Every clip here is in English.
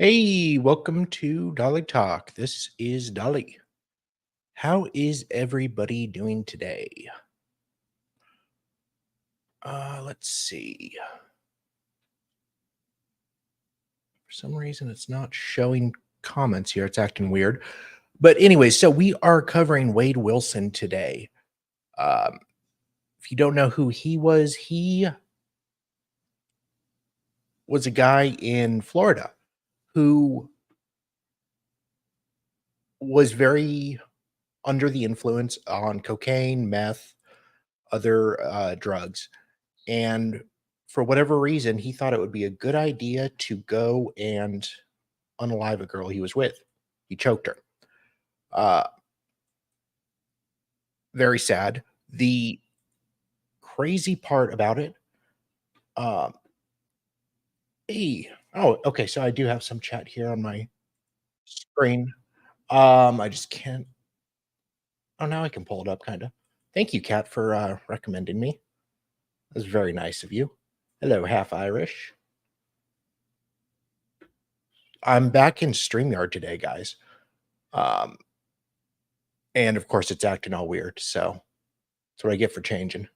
Hey, welcome to Dolly Talk. This is Dolly. How is everybody doing today? Let's see. For some reason, it's not showing comments here. It's acting weird. But anyway, so we are covering Wade Wilson today. Um, if you don't know who he was a guy in Florida who was very under the influence on cocaine, meth, other drugs. And for whatever reason, he thought it would be a good idea to go and unalive a girl he was with. He choked her. Uh, very sad. The crazy part about it, um, okay. So I do have some chat here on my screen. I just can't. Oh, now I can pull it up, kind of. Thank you, Kat, for recommending me. That's very nice of you. Hello, half Irish. I'm back in StreamYard today, guys. Um, and of course, it's acting all weird. So that's what I get for changing.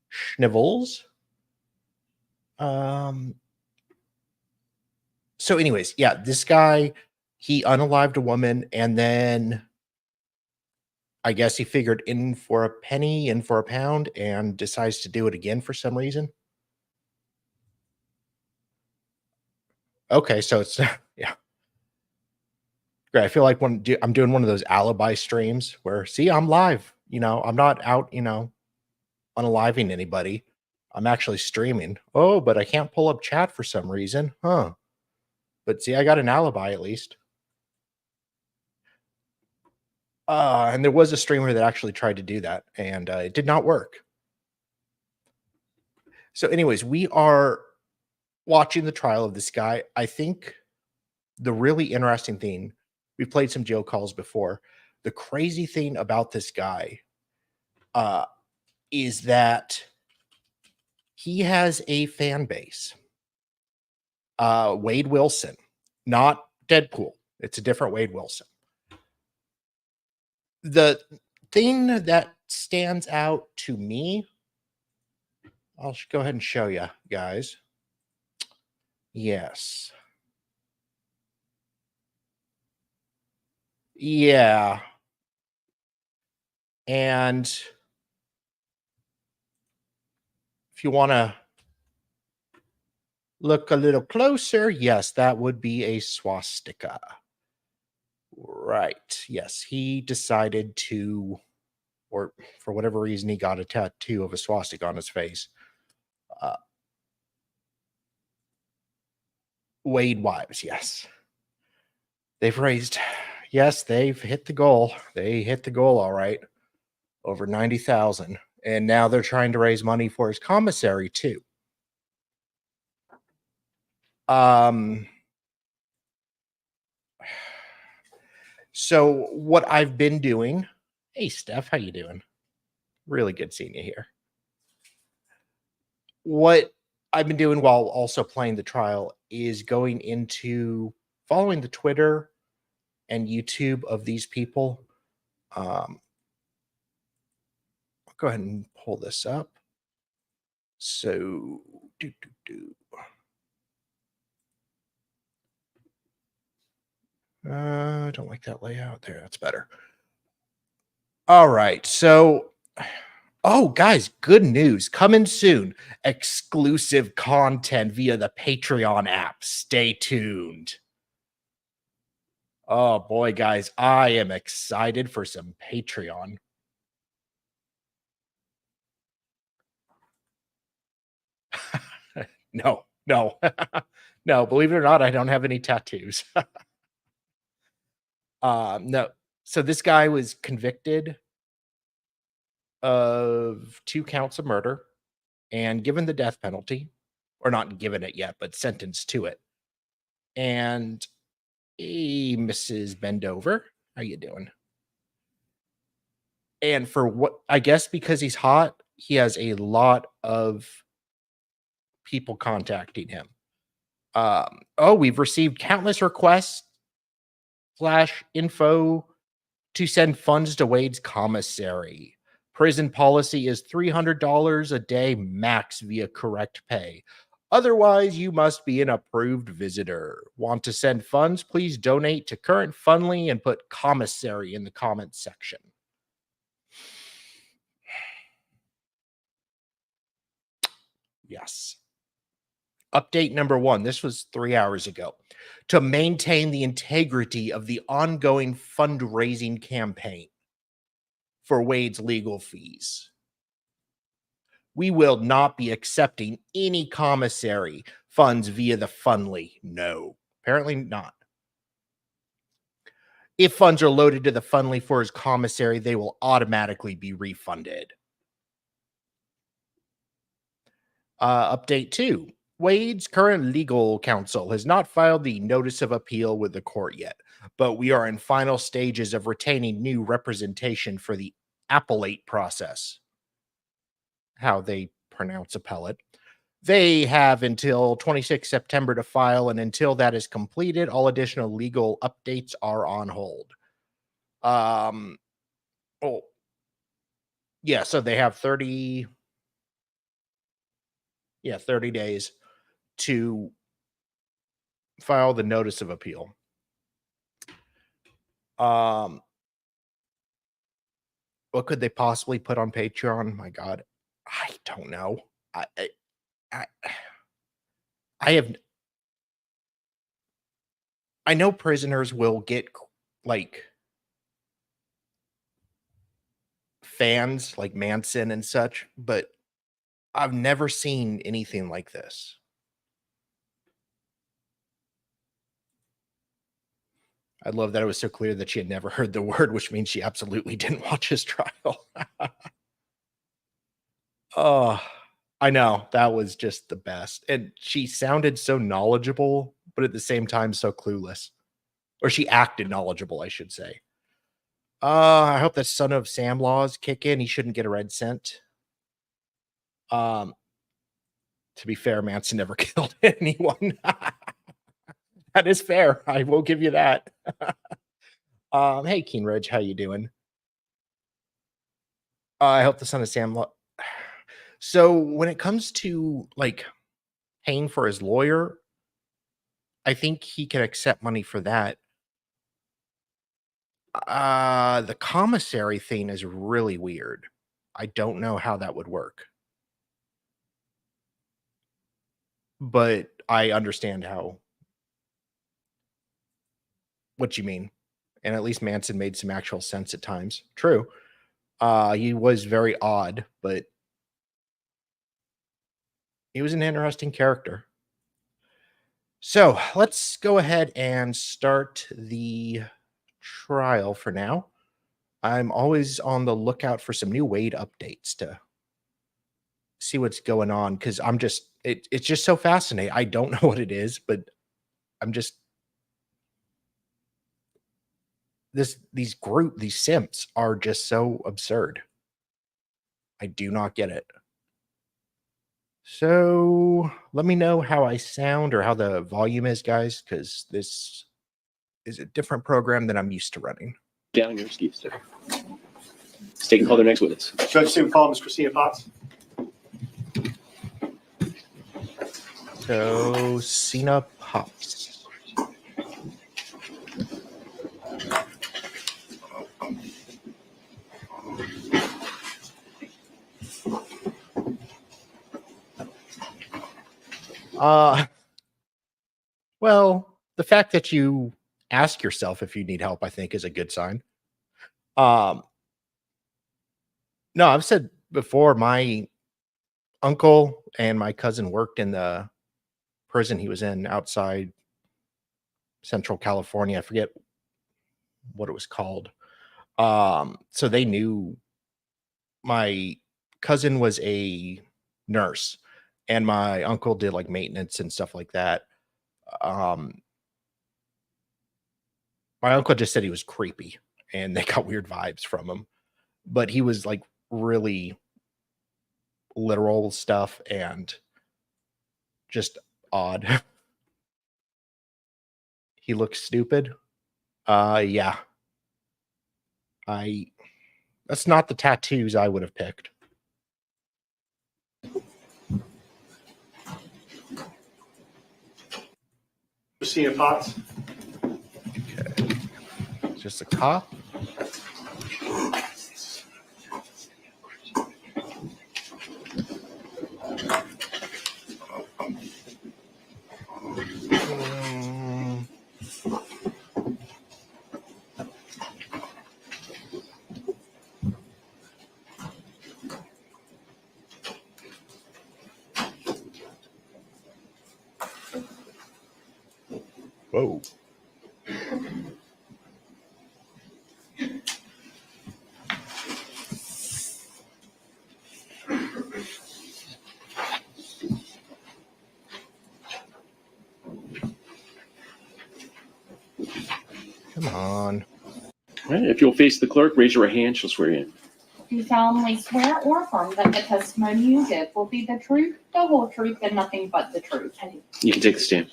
Schnivels. Um, so, anyways, yeah, this guy, he unalived a woman, and then I guess he figured in for a penny, in for a pound, and decides to do it again for some reason. Okay, so it's yeah. Great. I feel like I'm doing one of those alibi streams where, see, I'm live. I'm not out, unaliving anybody. I'm actually streaming. Oh, but I can't pull up chat for some reason. Huh. But see, I got an alibi at least. And there was a streamer that actually tried to do that, and it did not work. So, anyways, we are watching the trial of this guy. I think the really interesting thing, we've played some jail calls before. The crazy thing about this guy uh, is that he has a fan base. Wade Wilson, not Deadpool. It's a different Wade Wilson. The thing that stands out to me, I'll go ahead and show you guys. Yes. Yeah. And if you want to look a little closer, yes, that would be a swastika. Right. Yes, he decided to, or for whatever reason, he got a tattoo of a swastika on his face. Uh, Wade Wives, yes. They've hit the goal. They hit the goal all right. Over 90,000. And now they're trying to raise money for his commissary too. So what I've been doing, hey Steph, how you doing? Really good seeing you here. What I've been doing while also playing the trial is going into following the Twitter and YouTube of these people. I'll go ahead and pull this up. So, I don't like that layout there. That's better. All right. So, guys, good news coming soon. Exclusive content via the Patreon app. Stay tuned. Oh boy, guys, I am excited for some Patreon. No, no, no. Believe it or not, I don't have any tattoos. No. So this guy was convicted of 2 counts of murder and given the death penalty, or not given it yet, but sentenced to it. And hey, Mrs. Bendover, how you doing? And for what I guess because he's hot, he has a lot of people contacting him. We've received countless requests / info to send funds to Wade's commissary. Prison policy is $300 a day max via correct pay. Otherwise, you must be an approved visitor. Want to send funds? Please donate to Current Fundly and put commissary in the comments section. Yes. Update number 1. This was 3 hours ago. To maintain the integrity of the ongoing fundraising campaign for Wade's legal fees, we will not be accepting any commissary funds via the Fundly. No, apparently not. If funds are loaded to the Fundly for his commissary, they will automatically be refunded. Update 2. Wade's current legal counsel has not filed the notice of appeal with the court yet, but we are in final stages of retaining new representation for the appellate process. How they pronounce appellate. They have until 26 September to file, and until that is completed, all additional legal updates are on hold. So they have 30 days to file the notice of appeal. What could they possibly put on Patreon? My God, I don't know. I know prisoners will get like fans like Manson and such, but I've never seen anything like this. I love that it was so clear that she had never heard the word, which means she absolutely didn't watch his trial. Oh, I know. That was just the best. And she sounded so knowledgeable, but at the same time so clueless. Or she acted knowledgeable, I should say. I hope that Son of Sam laws kick in. He shouldn't get a red cent. To be fair, Manson never killed anyone. That is fair. I will give you that. Hey, Keen Ridge, how you doing? I hope the Son of Sam So when it comes to like paying for his lawyer, I think he can accept money for that. The commissary thing is really weird. I don't know how that would work. But I understand what you mean. And at least Manson made some actual sense at times. True. He was very odd, but he was an interesting character. So let's go ahead and start the trial for now. I'm always on the lookout for some new Wade updates to see what's going on because it's just so fascinating. I don't know what it is, but I'm just these simps are just so absurd. I do not get it. So let me know how I sound or how the volume is, guys, because this is a different program than I'm used to running. Down your skis, sir. State and call their next witness. Judge Sim call Ms. Christina Potts. So Cena Potts. Well, the fact that you ask yourself if you need help, I think, is a good sign. No, I've said before, my uncle and my cousin worked in the prison he was in outside Central California. I forget what it was called. So they knew my cousin was a nurse and my uncle did like maintenance and stuff like that. My uncle just said he was creepy and they got weird vibes from him, but he was like really literal stuff and just odd. He looks stupid. Yeah. That's not the tattoos I would have picked. Christina Potts. Okay. Just a cop. Whoa. Come on. All right, if you'll face the clerk, raise your right hand, she'll swear you in. Do you solemnly swear or affirm that the testimony you give will be the truth, the whole truth, and nothing but the truth? You can take the stand.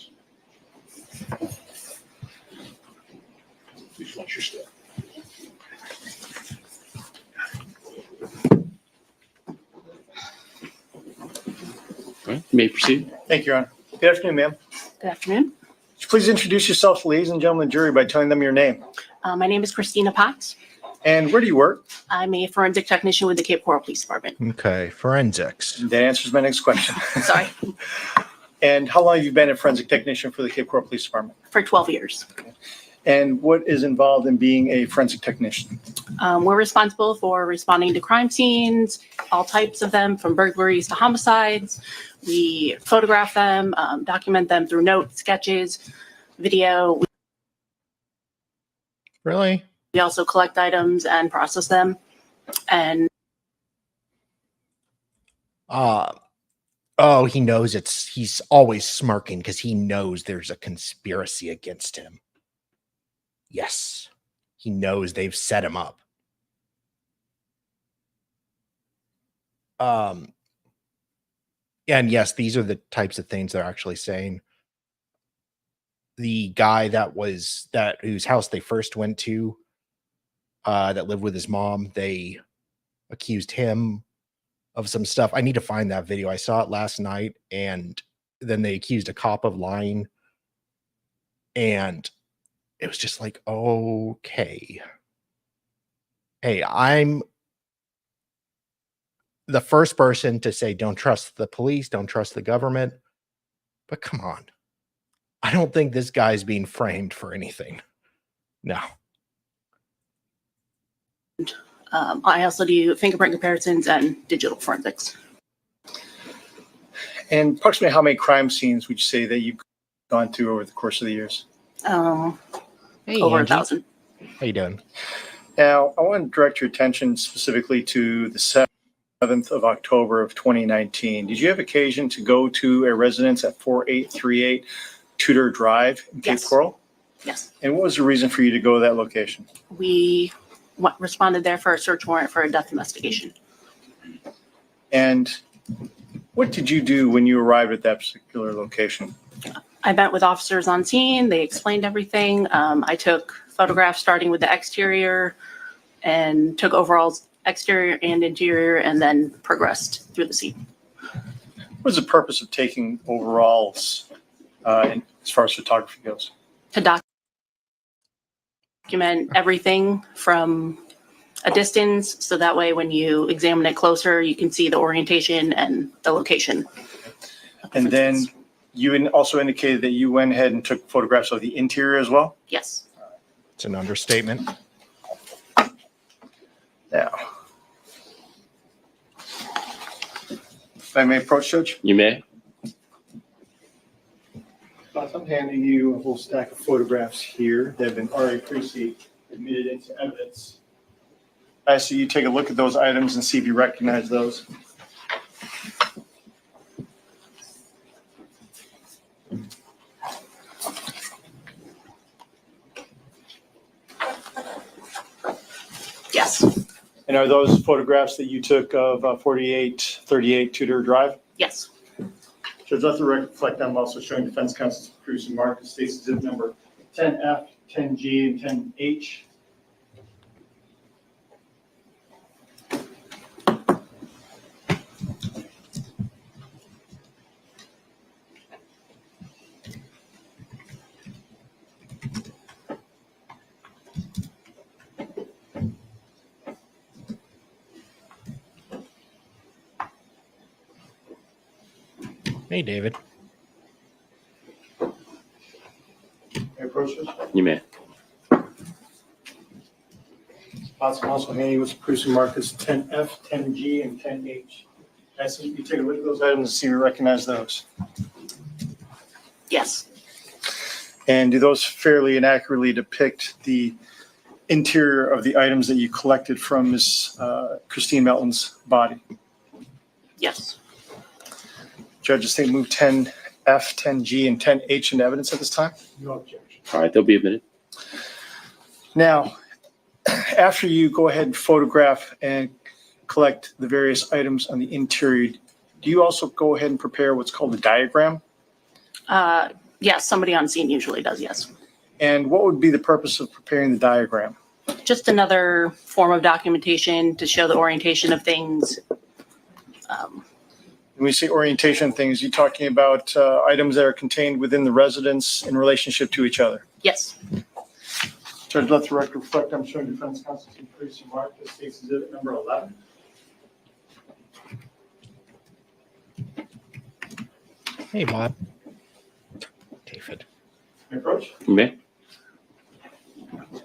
Please watch your step. All right, you may proceed. Thank you, Your Honor. Good afternoon, ma'am. Good afternoon. Would you please introduce yourself to ladies and gentlemen of the jury by telling them your name? My name is Christina Potts. And where do you work? I'm a forensic technician with the Cape Coral Police Department. Okay. Forensics. That answers my next question. Sorry. And how long have you been a forensic technician for the Cape Coral Police Department? For 12 years. And what is involved in being a forensic technician? We're responsible for responding to crime scenes, all types of them, from burglaries to homicides. We photograph them, document them through notes, sketches, video. Really? We also collect items and process them. And Oh, he knows he's always smirking because he knows there's a conspiracy against him. Yes. He knows they've set him up. And yes, these are the types of things they're actually saying. The guy whose house they first went to, that lived with his mom, they accused him of some stuff. I need to find that video. I saw it last night, and then they accused a cop of lying. And it was just like, okay. Hey, I'm the first person to say, don't trust the police, don't trust the government. But come on. I don't think this guy's being framed for anything. No. I also do fingerprint comparisons and digital forensics. And approximately how many crime scenes would you say that you've gone through over the course of the years? Hey, Over Angie. 1,000. How you doing? Now, I want to direct your attention specifically to the 7th of October of 2019. Did you have occasion to go to a residence at 4838 Tudor Drive in Cape Yes. Coral? Yes. And what was the reason for you to go to that location? We responded there for a search warrant for a death investigation. And what did you do when you arrived at that particular location? I met with officers on scene. They explained everything. I took photographs starting with the exterior and took overall exterior and interior, and then progressed through the scene. What was the purpose of taking overalls as far as photography goes? To document everything from a distance, so that way when you examine it closer, you can see the orientation and the location. And then you also indicated that you went ahead and took photographs of the interior as well? Yes. It's an understatement. Now, if I may approach, Judge? You may. I'm handing you a whole stack of photographs here that have been already previously admitted into evidence. I ask that you take a look at those items and see if you recognize those. Yes. And are those photographs that you took of 4838 Tudor Drive? Yes. Judge, let the record reflect I'm also showing defense counsel's producing Marcus State's exhibit number 10F, 10G, and 10H. Hey, David. May I approach this? You may. Possible also handy was producing markers 10F, 10G, and 10H. I see you take a look at those items and see if you recognize those. Yes. And do those fairly and accurately depict the interior of the items that you collected from Miss Christine Melton's body? Yes. Judge, the state move 10F, 10G, and 10H into evidence at this time? No objection. All right, they'll be admitted. Now, after you go ahead and photograph and collect the various items on the interior, do you also go ahead and prepare what's called a diagram? Yes, somebody on scene usually does, yes. And what would be the purpose of preparing the diagram? Just another form of documentation to show the orientation of things. When we say orientation things, you talking about items that are contained within the residence in relationship to each other? Yes. Judge, let the record reflect, I'm showing defense counsel to produce a mark that states exhibit number 11. Hey, Bob. David. May I approach? You may.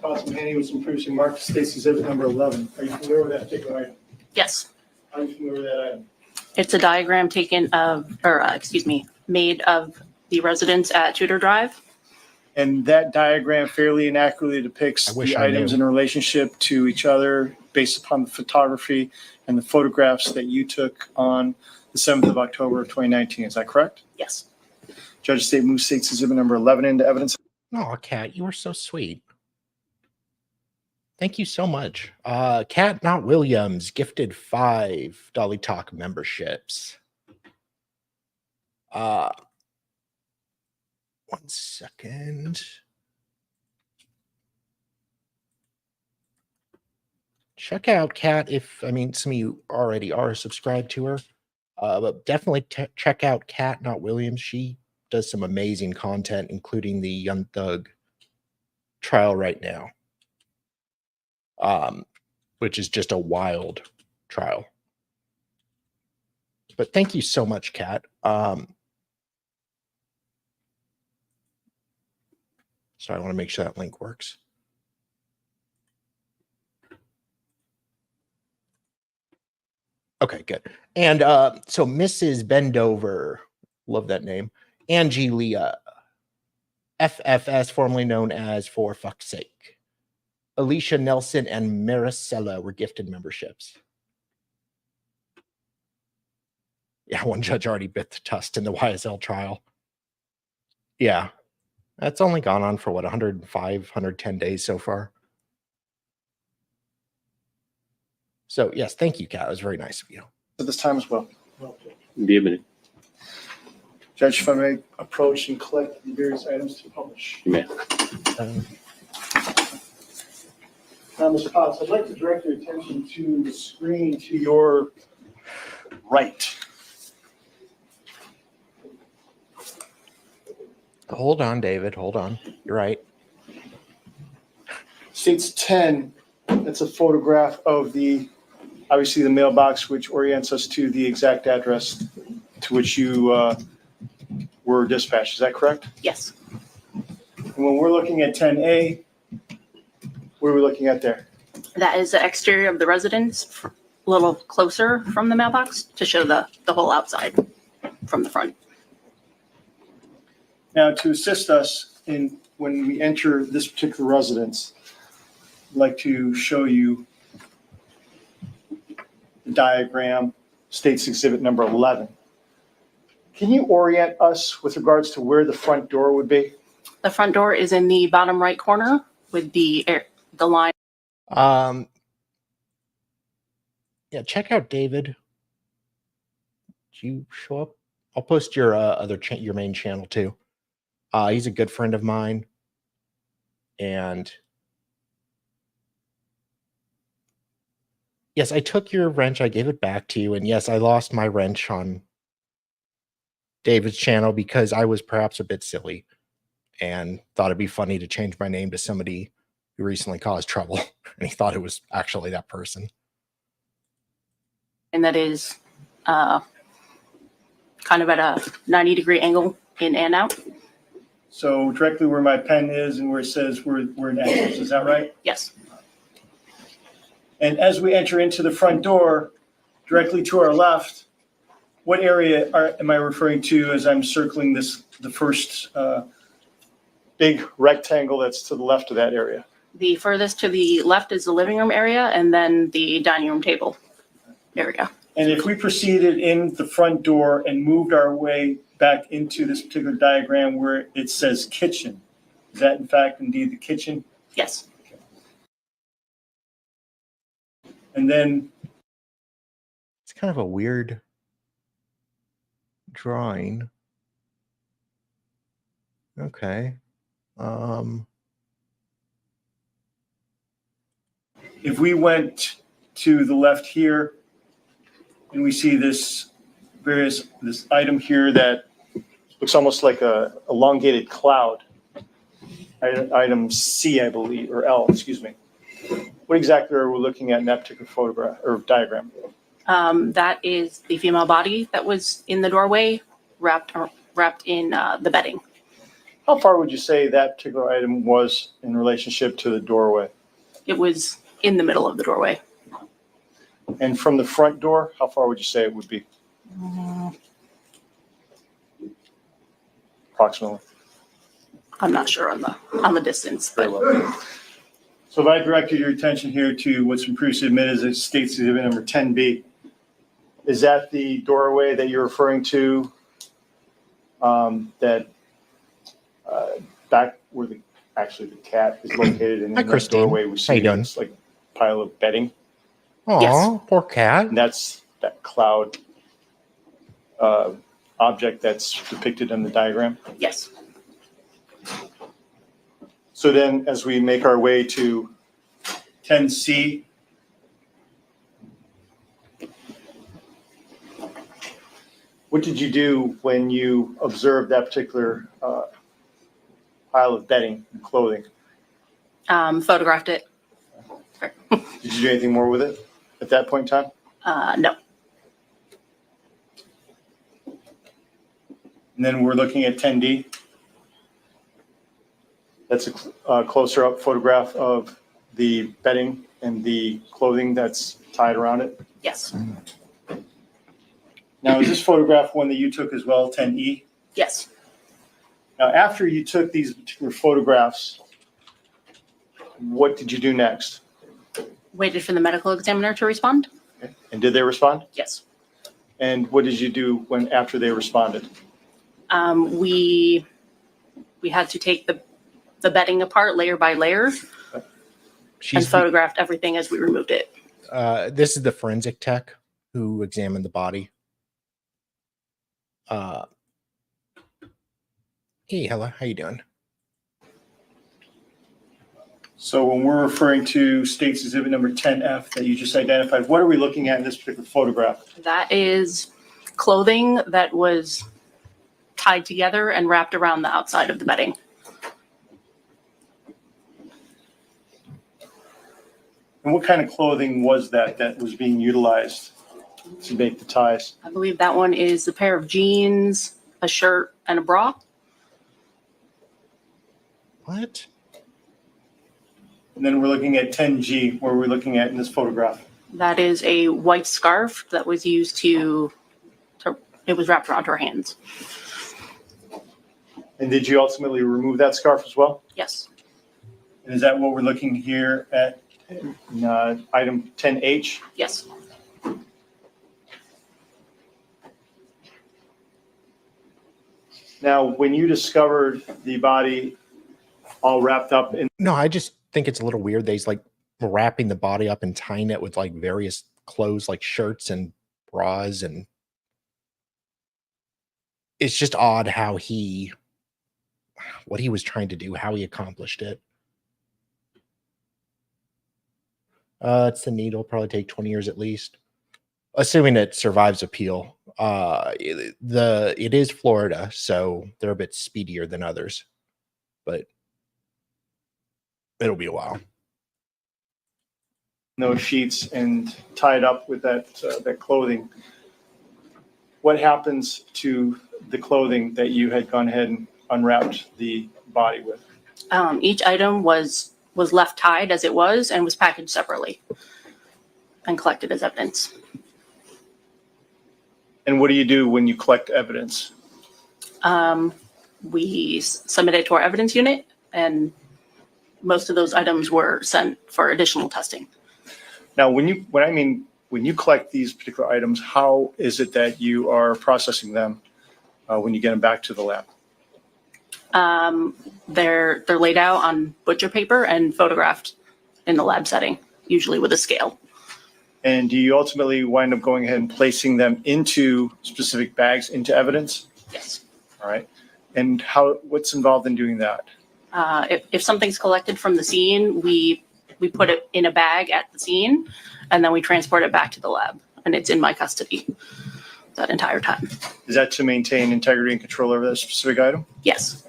Possible handy with some producing mark that states exhibit number 11. Are you familiar with that particular item? Yes. Are you familiar with that item? It's a diagram made of the residence at Tudor Drive. And that diagram fairly and accurately depicts I wish the I items knew. in relationship to each other based upon the photography and the photographs that you took on the 7th of October of 2019. Is that correct? Yes. Judge State moves states exhibit number 11 into evidence. Oh, Kat, you are so sweet. Thank you so much. Kat Not Williams gifted 5 Dolly Talk memberships. 1 second. Check out Kat some of you already are subscribed to her. But definitely check out Kat Not Williams. She does some amazing content, including the Young Thug trial right now. Which is just a wild trial. But thank you so much, Kat. So I want to make sure that link works. Okay, good. And so Mrs. Bendover, love that name. Angie Leah, FFS, formerly known as For Fuck's Sake. Alicia Nelson and Maricela were gifted memberships. Yeah, one judge already bit the dust in the YSL trial. Yeah, that's only gone on for 105, 110 days so far. So yes, thank you, Kat. It was very nice of you. At this time as well. Be admitted. Judge, if I may approach and collect the various items to publish. You may. Now, Mr. Potts, I'd like to direct your attention to the screen to your right. Hold on, David. Hold on. You're right. States 10, that's a photograph of obviously the mailbox, which orients us to the exact address to which you were dispatched. Is that correct? Yes. And when we're looking at 10A, what are we looking at there? That is the exterior of the residence, a little closer from the mailbox to show the whole outside from the front. Now, to assist us in when we enter this particular residence, I'd like to show you the diagram, states exhibit number 11. Can you orient us with regards to where the front door would be? The front door is in the bottom right corner with the line. Yeah, check out David. Did you show up? I'll post your your main channel too. He's a good friend of mine. And yes, I took your wrench. I gave it back to you. And yes, I lost my wrench on David's channel because I was perhaps a bit silly and thought it'd be funny to change my name to somebody who recently caused trouble. And he thought it was actually that person. And that is kind of at a 90-degree angle in and out. So directly where my pen is and where it says we're in entrance, is that right? Yes. And as we enter into the front door, directly to our left, what area am I referring to as I'm circling the first big rectangle that's to the left of that area? The furthest to the left is the living room area, and then the dining room table area. And if we proceeded in the front door and moved our way back into this particular diagram where it says kitchen, is that in fact indeed the kitchen? Yes. And then It's kind of a weird drawing. Okay. if we went to the left here and we see this item here that looks almost like a elongated cloud. Item C, I believe, or L, excuse me. What exactly are we looking at in that particular photograph or diagram? That is the female body that was in the doorway, wrapped in the bedding. How far would you say that particular item was in relationship to the doorway? It was in the middle of the doorway. And from the front door, how far would you say it would be? Approximately. I'm not sure on the distance, Very but well. So if I directed your attention here to what's been previously admitted as State's Exhibit number 10B, is that the doorway that you're referring to? That back where the cat is located, and Hi, in that Christine. doorway we How see you doing? this like pile of bedding, Oh, Yes. poor cat. and that's that cloud object that's depicted in the diagram. yes. So then, as we make our way to 10C, what did you do when you observed that particular pile of bedding and clothing? Photographed it. Did you do anything more with it at that point in time? No. And then we're looking at 10D. That's a closer up photograph of the bedding and the clothing that's tied around it. Yes. Now, is this photograph one that you took as well, 10E? Yes. Now, after you took these particular photographs, what did you do next? Waited for the medical examiner to respond. Okay. And did they respond? Yes. And what did you do after they responded? We had to take the bedding apart layer by layer and She's photographed everything as we removed it. this is the forensic tech who examined the body. Hey, hello, how you doing? So when we're referring to State's Exhibit number 10F that you just identified, what are we looking at in this particular photograph? That is clothing that was tied together and wrapped around the outside of the bedding. And what kind of clothing was that was being utilized to make the ties? I believe that one is a pair of jeans, a shirt, and a bra. What? And then we're looking at 10G, where we're looking at in this photograph. That is a white scarf that was used it was wrapped around her hands. And did you ultimately remove that scarf as well? Yes. And is that what we're looking here at in, item 10H? Yes. Now, when you discovered the body all wrapped up in, No, I just think it's a little weird. They's like wrapping the body up and tying it with like various clothes, like shirts and bras, and it's just odd how what he was trying to do, how he accomplished it. It's the needle, probably take 20 years at least, assuming it survives appeal. It is Florida, so they're a bit speedier than others, but it'll be a while. Those sheets and tied up with that clothing. What happens to the clothing that you had gone ahead and unwrapped the body with? Each item was left tied as it was and was packaged separately and collected as evidence. And what do you do when you collect evidence? We submit it to our evidence unit, and most of those items were sent for additional testing. Now, when you collect these particular items, how is it that you are processing them when you get them back to the lab? They're laid out on butcher paper and photographed in the lab setting, usually with a scale. And do you ultimately wind up going ahead and placing them into specific bags into evidence? Yes. All right. And what's involved in doing that? If something's collected from the scene, we put it in a bag at the scene, and then we transport it back to the lab, and it's in my custody that entire time. Is that to maintain integrity and control over that specific item? Yes.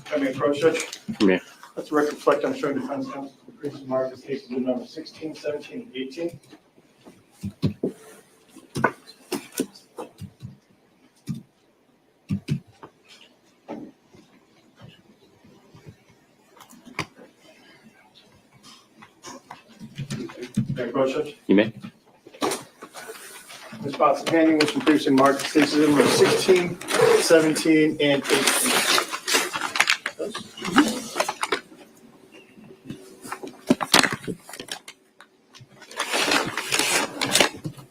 Can I approach, Judge? Yeah. Let's reflect on showing defense counsel the precinct markers cases number 16, 17, and 18. Can I approach, Judge? You may. Ms. Watson, handing was from precinct markers cases number 16, 17, and 18.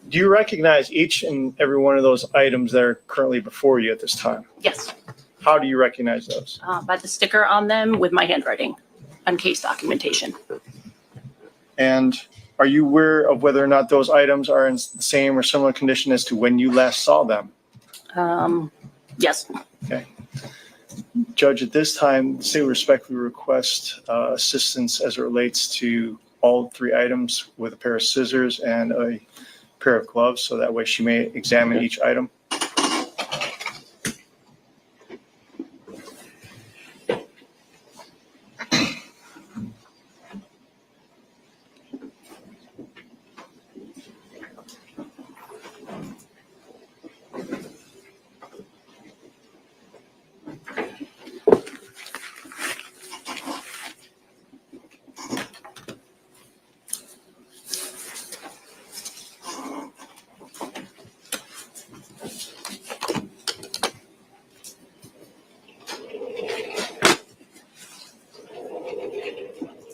Do you recognize each and every one of those items that are currently before you at this time? Yes. How do you recognize those? By the sticker on them with my handwriting on case documentation. And are you aware of whether or not those items are in the same or similar condition as to when you last saw them? Yes. Okay. Judge, at this time, the state respectfully request assistance as it relates to all three items with a pair of scissors and a pair of gloves, so that way she may examine each item.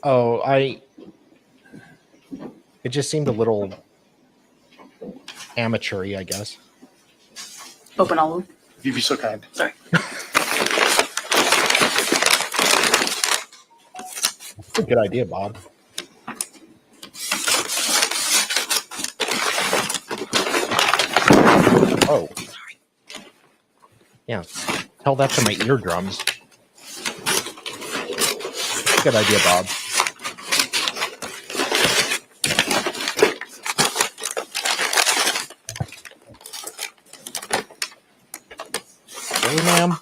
Oh, it just seemed a little amateur-y, I guess. Open all of them. If you'd be so kind. Sorry. That's a good idea, Bob. Oh. Yeah. Tell that to my eardrums. Good idea, Bob. Really, ma'am?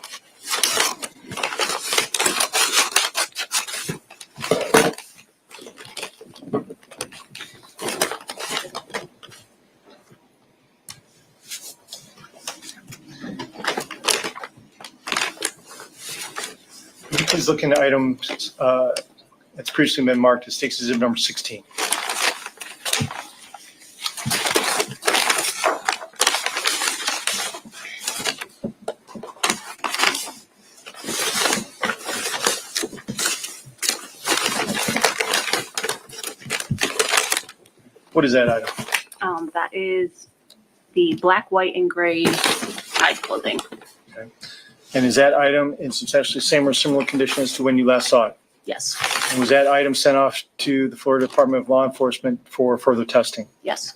Please look into items that's previously been marked as takes exhibit number 16. What is that item? That is the black, white, and gray tied clothing. Okay. And is that item in substantially same or similar condition as to when you last saw it? Yes. And was that item sent off to the Florida Department of Law Enforcement for further testing? Yes.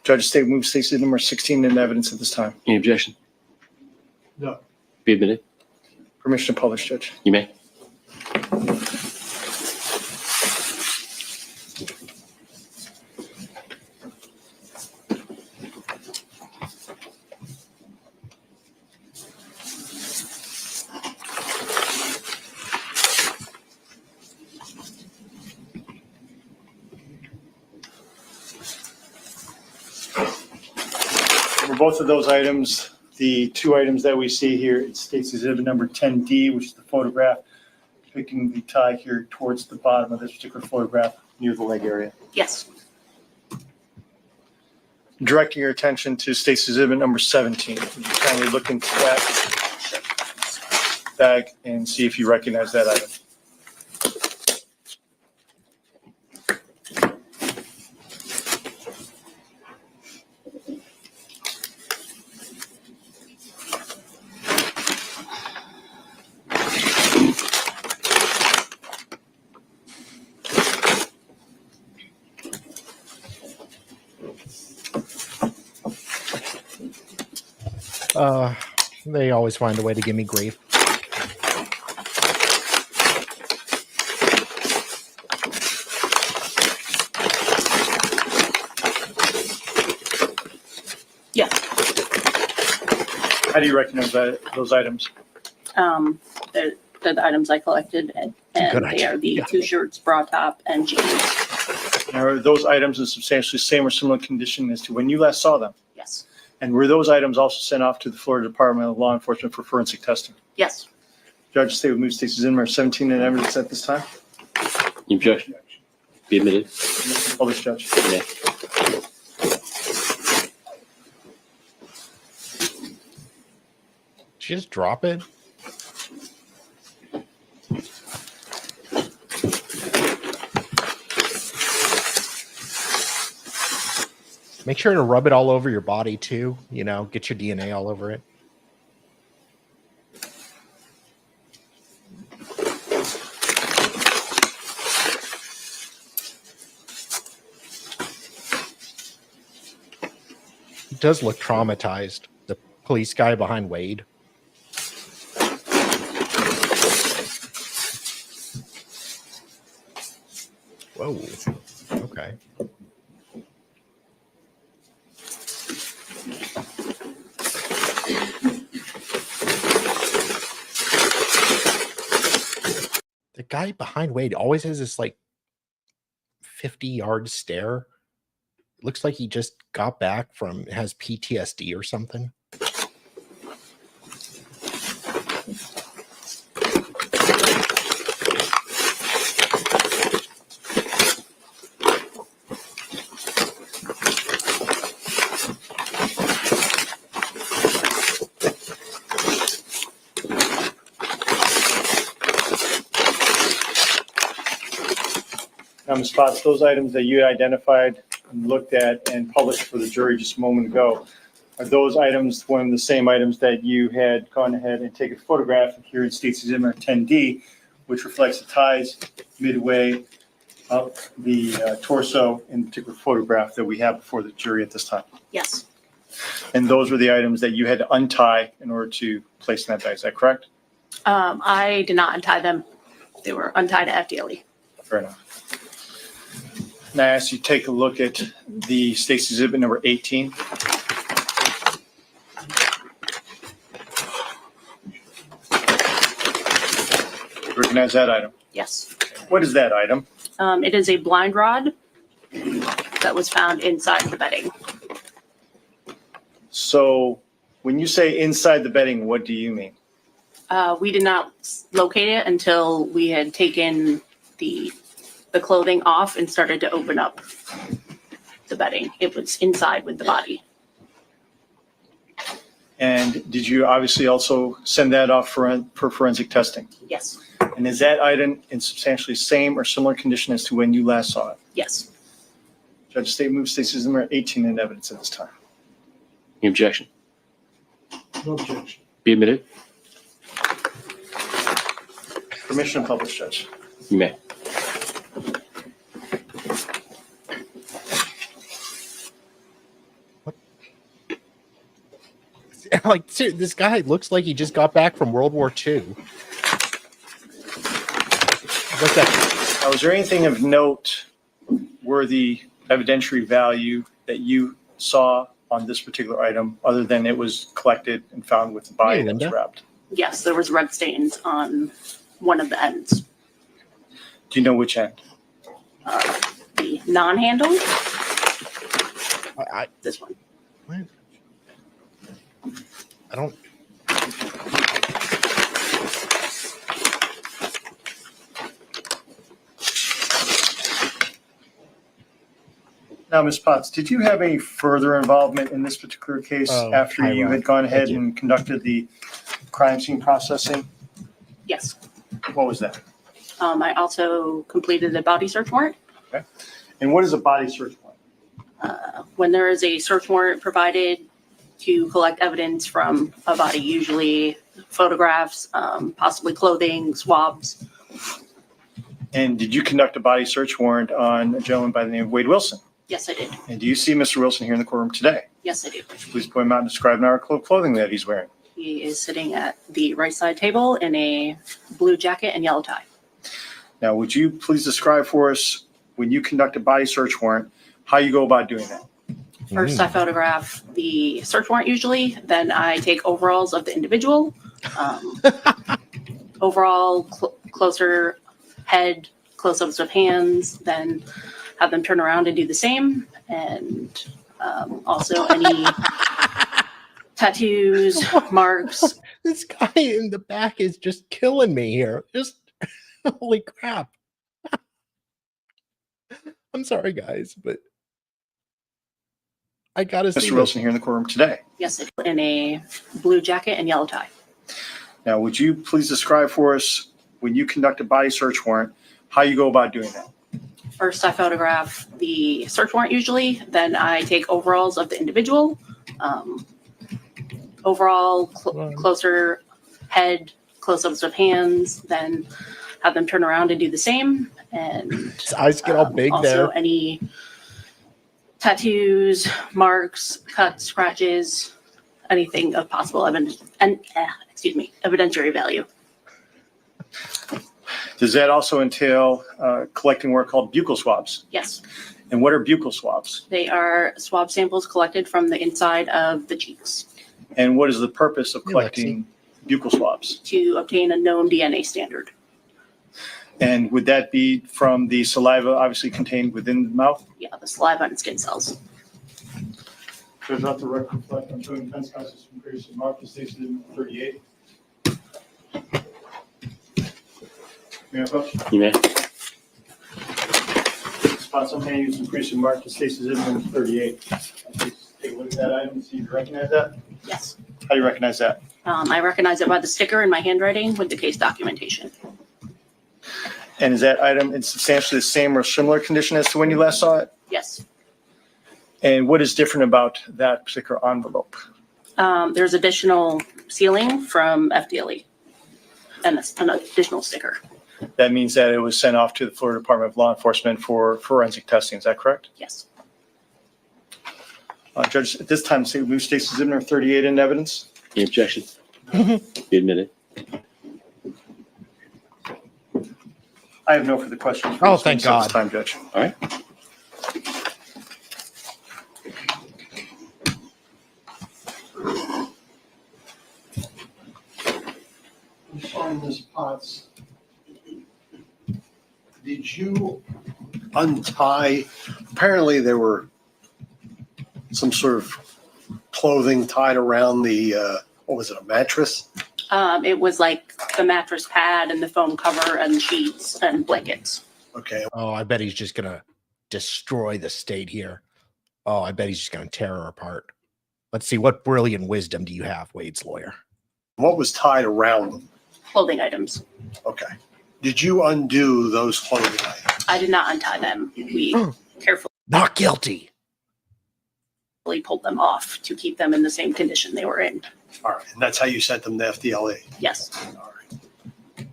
Judge State moves Stacey number 16 in evidence at this time. Any objection? No. Be admitted. Permission to publish, Judge. You may. For both of those items, the two items that we see here, it states exhibit number 10D, which is the photograph depicting the tie here towards the bottom of this particular photograph near the leg area. Yes. Directing your attention to states exhibit number 17. Would you kindly look into that bag and see if you recognize that item? They always find a way to give me grief. Yeah. How do you recognize those items? They're the items I collected, and Good they idea. are the Yeah. 2 shirts, bra top, and jeans. Now, are those items in substantially same or similar condition as to when you last saw them? Yes. And were those items also sent off to the Florida Department of Law Enforcement for forensic testing? Yes. Judge, state would move states number 17 in evidence at this time. Any objection? Be admitted. Publish, Judge. You may. Did you just drop it? Make sure to rub it all over your body too. You know, get your DNA all over it. He does look traumatized. The police guy behind Wade. Whoa. Okay. The guy behind Wade always has this like 50-yard stare. It looks like he just got back from, has PTSD or something. Now, Ms. Potts, those items that you identified and looked at and published for the jury just a moment ago, are those items one of the same items that you had gone ahead and taken a photograph of here in States Exhibit 10D, which reflects the ties midway up the torso in the particular photograph that we have before the jury at this time? Yes. And those were the items that you had to untie in order to place in that bag. Is that correct? I did not untie them. They were untied at FDLE. Fair enough. Now I ask you to take a look at the State's Exhibit number 18. Recognize that item. Yes. What is that item? It is a blind rod that was found inside the bedding. So when you say inside the bedding, what do you mean? We did not locate it until we had taken the clothing off and started to open up the bedding. It was inside with the body. And did you obviously also send that off for forensic testing? Yes. And is that item in substantially same or similar condition as to when you last saw it? Yes. Judge State moves State's Exhibit number 18 in evidence at this time. Any objection? No objection. Be admitted. Permission to publish, Judge. You may. Like, dude, this guy looks like he just got back from World War II. What's that? Now, was there anything of note worthy evidentiary value that you saw on this particular item, other than it was collected and found with the body Hey, that was Linda. wrapped? Yes, there was red stains on one of the ends. Do you know which end? The non-handle, I this one. don't. Now, Ms. Potts, did you have any further involvement in this particular case after hi, you Ron. had gone ahead Thank you. and conducted the crime scene processing? Yes. What was that? I also completed a body search warrant. And what is a body search warrant? When there is a search warrant provided to collect evidence from a body, usually photographs, possibly clothing, swabs. And did you conduct a body search warrant on a gentleman by the name of Wade Wilson? Yes, I did. And do you see Mr. Wilson here in the courtroom today? Yes, I do. Please point him out and describe an article of clothing that he's wearing. He is sitting at the right side table in a blue jacket and yellow tie. Now, would you please describe for us, when you conduct a body search warrant, how you go about doing that? First, I photograph the search warrant usually, then I take overalls of the individual. Overall, closer head, close-ups of hands, then have them turn around and do the same. And also any tattoos, marks. This guy in the back is just killing me here. Just holy crap. I'm sorry, guys, but I gotta see Mr. Wilson here in the courtroom today. Yes, I do. In a blue jacket and yellow tie. Now, would you please describe for us, when you conduct a body search warrant, how you go about doing that? First, I photograph the search warrant usually, then I take overalls of the individual. Overall, closer head, close-ups of hands, then have them turn around and do the same. And His eyes get all big also there. any tattoos, marks, cuts, scratches, anything of possible evidence, and evidentiary value. Does that also entail collecting work called buccal swabs? Yes, And what are buccal swabs? they are swab samples collected from the inside of the cheeks And what is the purpose of Hey, collecting buccal swabs? to obtain a known DNA standard. And would that be from the saliva obviously contained within the mouth? Yeah, the saliva and skin cells. Does not the record reflect on showing defense counsel's increase in mark stated in 38? May I approach? You may. Spots on hand used increase in mark stated in 38. Please take a look at that item and see if you recognize that. Yes. How do you recognize that? I recognize it by the sticker in my handwriting with the case documentation. And is that item in substantially the same or similar condition as to when you last saw it? Yes. And what is different about that particular envelope? There's additional sealing from FDLE and an additional sticker. That means that it was sent off to the Florida Department of Law Enforcement for forensic testing. Is that correct? Yes. Judge, at this time, move Stacy Zibner 38 into evidence. Any objection? You admit it. I have no further questions. Oh, thank At this God. time, Judge. All right. Ms. Potts, did you untie, apparently there were some sort of clothing tied around the, what was it, a mattress? It was like the mattress pad and the foam cover and sheets and blankets. Okay, Oh, I bet he's just gonna destroy the state here. Oh, I bet he's just gonna tear her apart. Let's see, what brilliant wisdom do you have, Wade's lawyer? what was tied around them? Clothing items. Okay. Did you undo those clothing items? I did not untie them. We carefully Not guilty. pulled them off to keep them in the same condition they were in. All right, and that's how you sent them to FDLE? Yes. All right.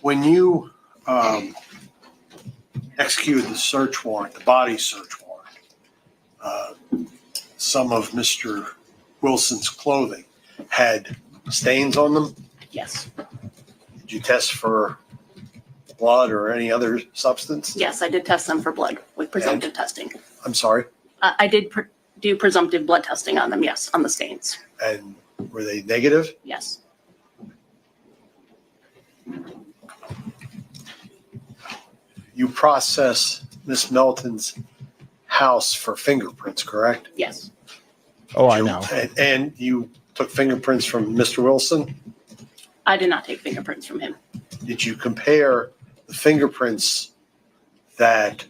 When you executed the search warrant, the body search warrant, some of Mr. Wilson's clothing had stains on them. Yes. Did you test for blood or any other substance? Yes, I did test them for blood with presumptive testing. I'm sorry. I did do presumptive blood testing on them, yes, on the stains. And were they negative? Yes. You process Miss Melton's house for fingerprints, correct? Yes. Oh, I know. And you took fingerprints from Mr. Wilson? I did not take fingerprints from him. Did you compare the fingerprints that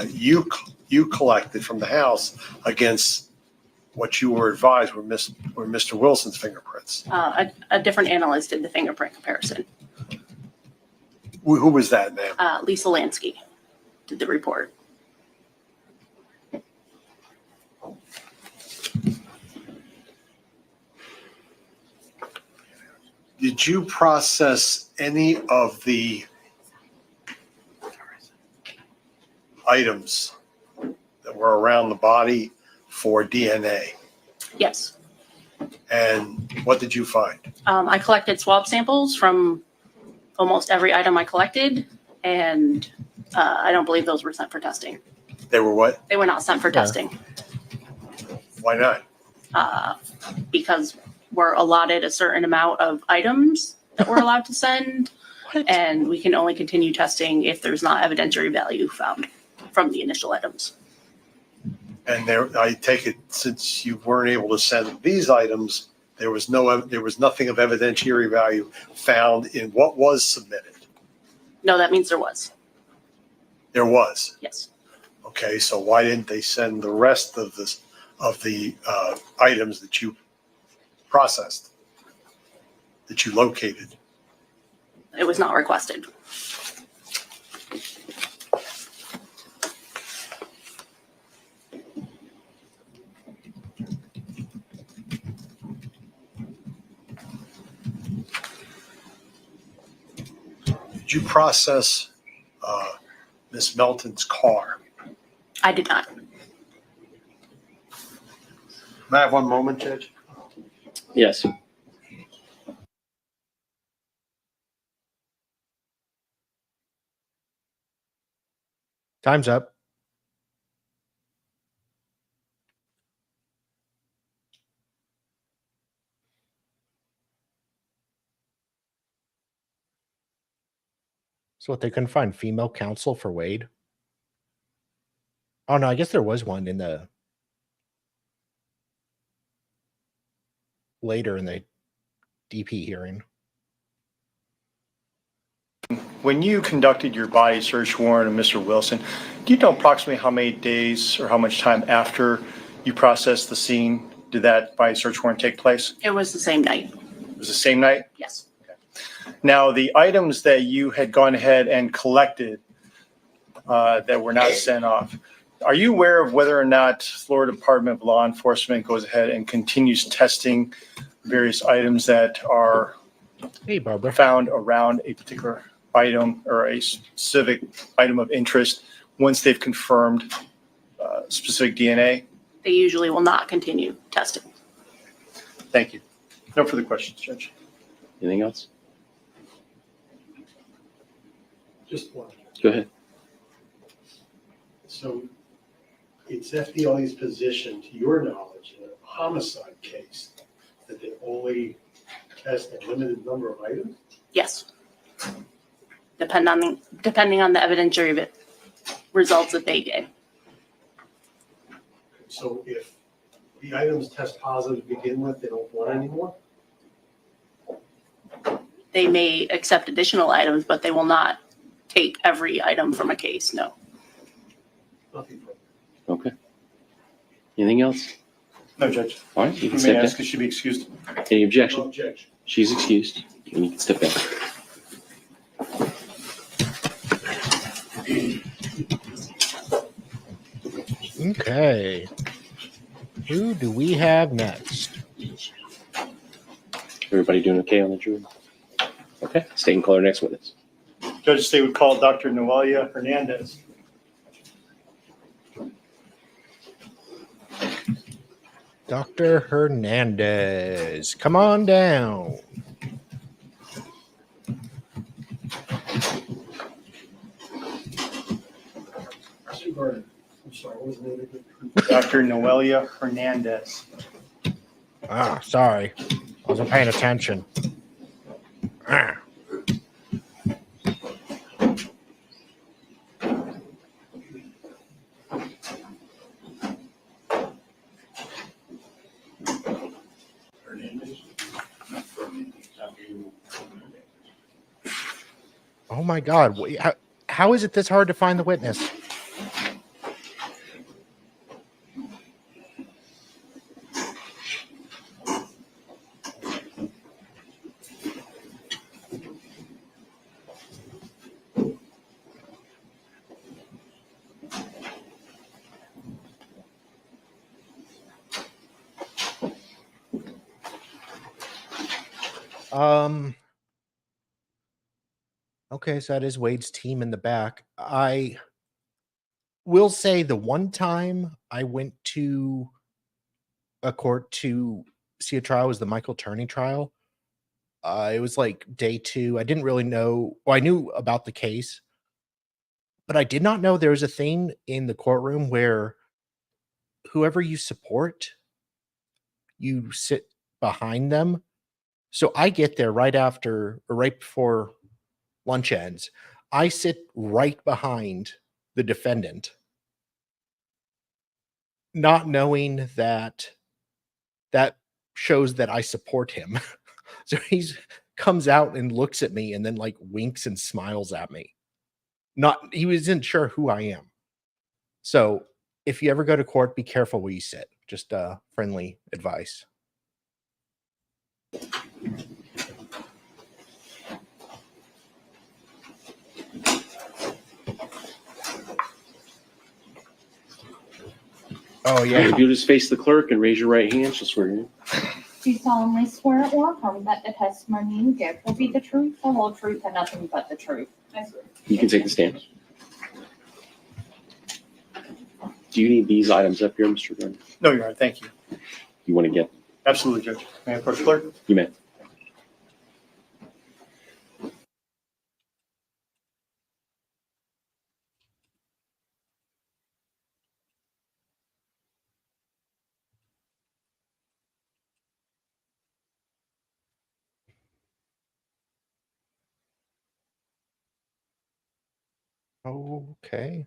you collected from the house against what you were advised were Mr. Wilson's fingerprints? A different analyst did the fingerprint comparison. Who was that, ma'am? Lisa Lansky did the report. Did you process any of the items that were around the body for DNA? Yes. And what did you find? I collected swab samples from almost every item I collected, and I don't believe those were sent for testing. They were what? They were not sent for testing Why not? because we're allotted a certain amount of items that we're allowed to send, and we can only continue testing if there's not evidentiary value found from the initial items. And I take it, since you weren't able to send these items, there was nothing of evidentiary value found in what was submitted. No, that means there was. There was. Yes. Okay, so why didn't they send the rest of the items that you processed, that you located? It was not requested. Did you process Miss Melton's car? I did not. May I have one moment, Judge? Yes. Time's up. So what, they couldn't find female counsel for Wade? Oh no, I guess there was one in the later in the DP hearing. When you conducted your body search warrant of Mr. Wilson, do you know approximately how many days or how much time after you processed the scene did that body search warrant take place? It was the same night. It was the same night? Yes. Now, the items that you had gone ahead and collected that were not sent off, are you aware of whether or not Florida Department of Law Enforcement goes ahead and continues testing various items that are Hey, Barbara. found around a particular item or a specific item of interest once they've confirmed specific DNA? They usually will not continue testing. Thank you. No further questions, Judge. Anything else? Just one. Go ahead. So it's FDLE's position, to your knowledge, in a homicide case, that they only test a limited number of items? Yes. Depending on the evidentiary results that they get. So if the items test positive to begin with, they don't want any more? They may accept additional items, but they will not take every item from a case, no. Nothing further. Okay. Anything else? No, Judge. All right, you You can may step ask, down. it should be excused. Any No objection? objection. She's excused. And you can step down. Okay. Who do we have next? Everybody doing okay on the jury? Okay, state and call our next witness. Judges, they would call Dr. Noelia Hernandez. Dr. Hernandez, come on down. Dr. Noelia Hernandez. Ah, sorry. Wasn't paying attention. Ah. Oh my God. How is it this hard to find the witness? Okay, so that is Wade's team in the back. I will say the one time I went to a court to see a trial was the Michael Turney trial. It was like day 2. I didn't really know. Well, I knew about the case, but I did not know there was a thing in the courtroom where whoever you support, you sit behind them. So I get there right after or right before lunch ends. I sit right behind the defendant, not knowing that that shows that I support him. So he's comes out and looks at me and then like winks and smiles at me. He wasn't sure who I am. So if you ever go to court, be careful where you sit. Just friendly advice. Oh yeah. If you'll just face the clerk and raise your right hand, she'll swear you in. Do you solemnly swear or affirm that the testimony you give will be the truth, the whole truth, and nothing but the truth? I swear. You can take the stand. Do you need these items up here, Mr. Green? No, Your Honor, thank you. You want to get? Absolutely, Judge. May I approach clerk? You may. Okay.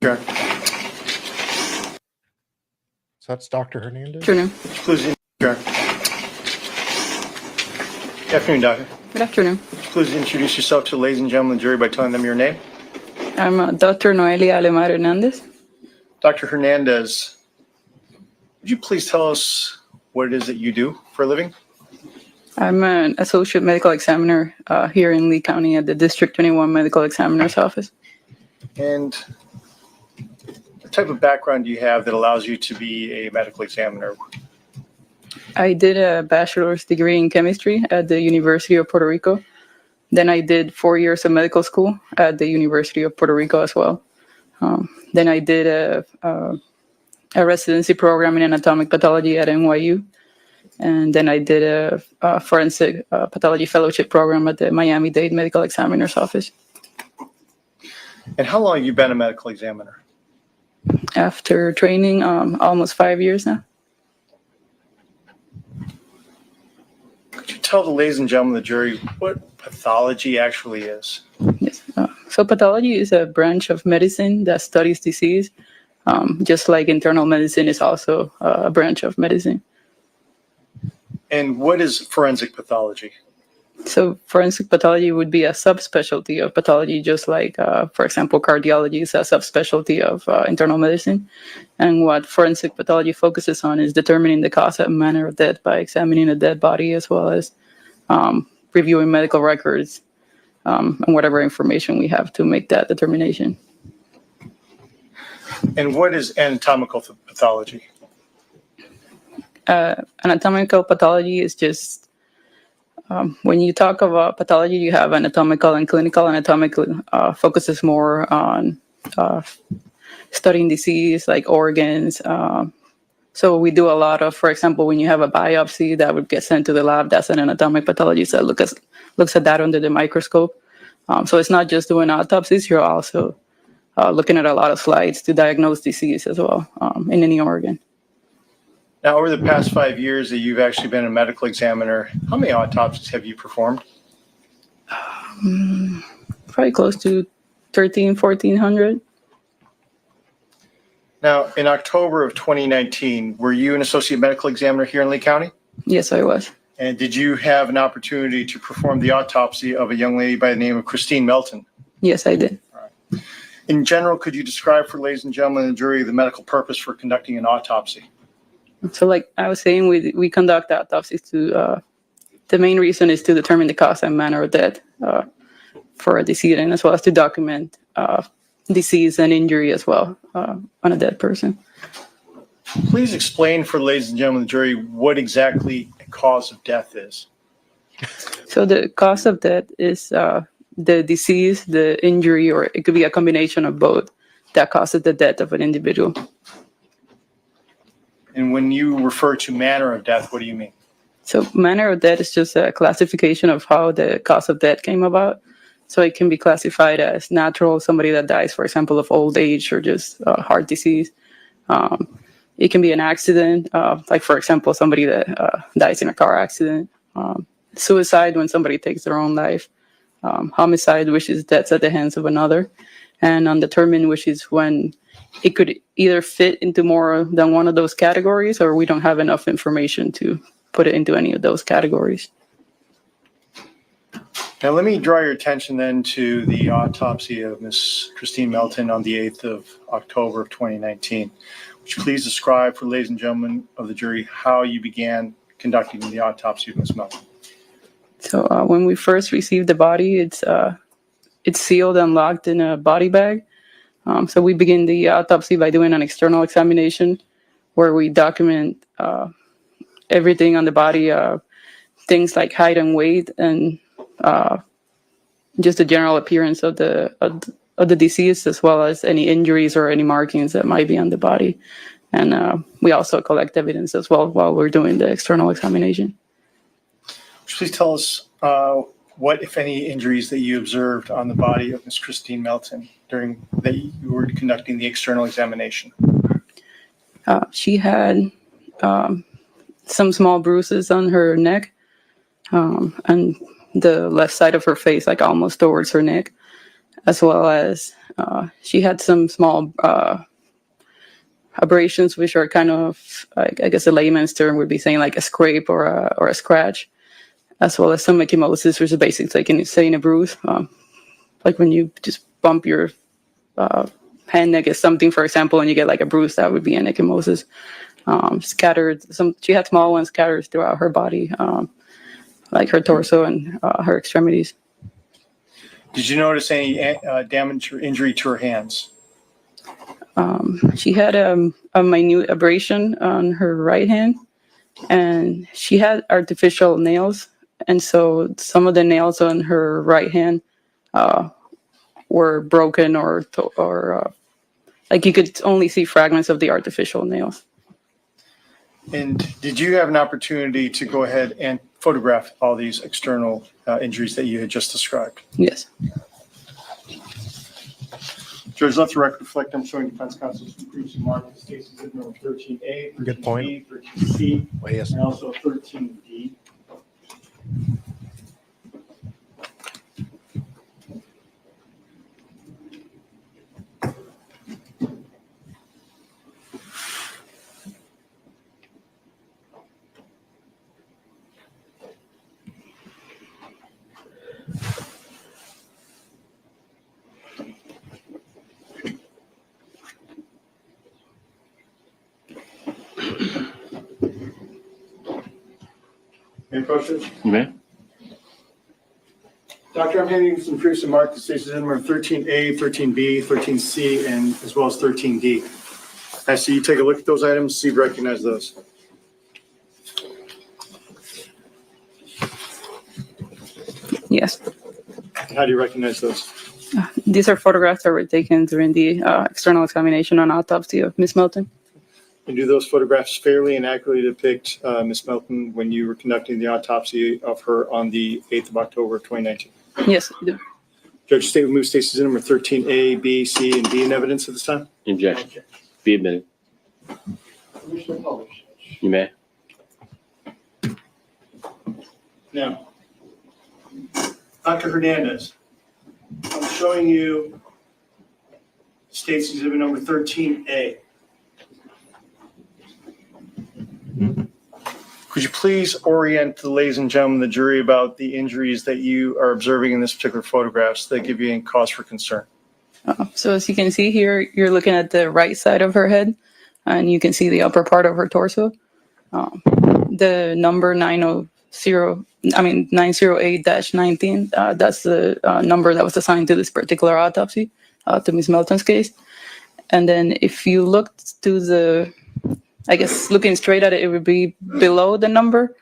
Sure. So that's Dr. Hernandez. Afternoon. Please, Your Honor. Good afternoon, Doctor. Good afternoon. Please introduce yourself to the ladies and gentlemen of the jury by telling them your name. I'm Dr. Noelia Alemar Hernandez. Dr. Hernandez, would you please tell us what it is that you do for a living? I'm an associate medical examiner here in Lee County at the District 21 Medical Examiner's Office. And what type of background do you have that allows you to be a medical examiner? I did a bachelor's degree in chemistry at the University of Puerto Rico. Then I did 4 years of medical school at the University of Puerto Rico as well. Then I did a residency program in anatomic pathology at NYU. And then I did a forensic pathology fellowship program at the Miami-Dade Medical Examiner's Office. And how long have you been a medical examiner? After training, almost 5 years now. Could you tell the ladies and gentlemen of the jury what pathology actually is? Yes. So pathology is a branch of medicine that studies disease, just like internal medicine is also a branch of medicine. And what is forensic pathology? So forensic pathology would be a subspecialty of pathology, just like, for example, cardiology is a subspecialty of internal medicine. And what forensic pathology focuses on is determining the cause and manner of death by examining a dead body, as well as reviewing medical records and whatever information we have to make that determination. And what is anatomical pathology? Anatomical pathology is just When you talk about pathology, you have anatomical and clinical. Anatomical focuses more on studying disease, like organs. So we do a lot of, for example, when you have a biopsy that would get sent to the lab, that's an anatomic pathologist that looks at that under the microscope. So it's not just doing autopsies, you're also looking at a lot of slides to diagnose disease as well in any organ. Now, over the past 5 years that you've actually been a medical examiner, how many autopsies have you performed? Probably close to 1,400. Now, in October of 2019, were you an associate medical examiner here in Lee County? Yes, I was. And did you have an opportunity to perform the autopsy of a young lady by the name of Christine Melton? Yes, I did. In general, could you describe for ladies and gentlemen of the jury the medical purpose for conducting an autopsy? So like I was saying, we conduct autopsies to, the main reason is to determine the cause and manner of death for a decedent, as well as to document disease and injury as well on a dead person. Please explain for ladies and gentlemen of the jury what exactly a cause of death is. So the cause of death is the disease, the injury, or it could be a combination of both that causes the death of an individual. And when you refer to manner of death, what do you mean? So manner of death is just a classification of how the cause of death came about. So it can be classified as natural, somebody that dies, for example, of old age or just heart disease. It can be an accident, like, for example, somebody that dies in a car accident. Suicide, when somebody takes their own life. Homicide, which is deaths at the hands of another. And undetermined, which is when it could either fit into more than one of those categories, or we don't have enough information to put it into any of those categories. Now, let me draw your attention then to the autopsy of Miss Christine Melton on the 8th of October of 2019. Would you please describe for ladies and gentlemen of the jury how you began conducting the autopsy of Miss Melton? So when we first received the body, it's sealed and locked in a body bag. So we begin the autopsy by doing an external examination where we document everything on the body, things like height and weight, and just the general appearance of the deceased, as well as any injuries or any markings that might be on the body. And we also collect evidence as well while we're doing the external examination. Please tell us what, if any, injuries that you observed on the body of Miss Christine Melton during that you were conducting the external examination. She had some small bruises on her neck and the left side of her face, like almost towards her neck, as well as she had some small abrasions, which are kind of, like, I guess a layman's term would be saying like a scrape or a scratch, as well as some ecchymosis, which is basically like saying a bruise, like when you just bump your hand against something, for example, and you get like a bruise, that would be an ecchymosis. Scattered, she had small ones scattered throughout her body, like her torso and her extremities. Did you notice any damage or injury to her hands? She had a minute abrasion on her right hand, and she had artificial nails. And so some of the nails on her right hand were broken or like you could only see fragments of the artificial nails. And did you have an opportunity to go ahead and photograph all these external injuries that you had just described? Yes. Judge, let the record reflect I'm showing defense counsel's previously marked as cases of number 13A, 13B, Good point. 13C, Well, yes. and also 13D. Any questions? You may. Doctor, I'm handing you some previously marked cases number 13A, 13B, 13C, and as well as 13D. I see you take a look at those items, see if you recognize those. Yes. How do you recognize those? These are photographs that were taken during the external examination and autopsy of Miss Melton. And do those photographs fairly and accurately depict Ms. Melton when you were conducting the autopsy of her on the 8th of October of 2019? Yes, they do. Judge State would move Stacy's number 13A, B, C, and D in evidence at this time. Objection. Be admitted. You may. Now, Dr. Hernandez, I'm showing you State's exhibit number 13A. Could you please orient the ladies and gentlemen, the jury, about the injuries that you are observing in this particular photographs that give you any cause for concern? So as you can see here, you're looking at the right side of her head, and you can see the upper part of her torso. The number 908-19, that's the number that was assigned to this particular autopsy, to Ms. Melton's case. And then if you looked to the, I guess looking straight at it, it would be below the number.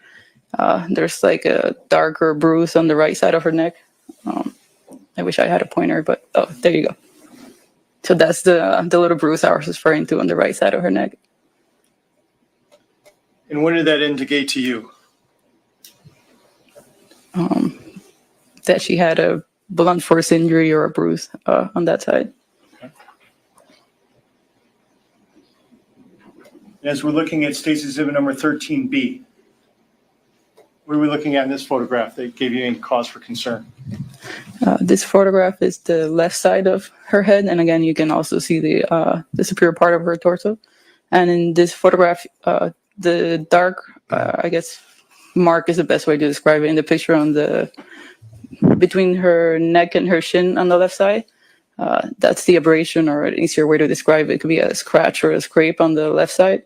There's like a darker bruise on the right side of her neck. I wish I had a pointer, but oh, there you go. So that's the little bruise I was referring to on the right side of her neck. And what did that indicate to you? That she had a blunt force injury or a bruise on that side. As we're looking at Stacy's exhibit number 13B, what are we looking at in this photograph that gave you any cause for concern? This photograph is the left side of her head, and again, you can also see the superior part of her torso. And in this photograph, the dark, I guess, mark is the best way to describe it in the picture on the between her neck and her shin on the left side. That's the abrasion, or an easier way to describe it. It could be a scratch or a scrape on the left side.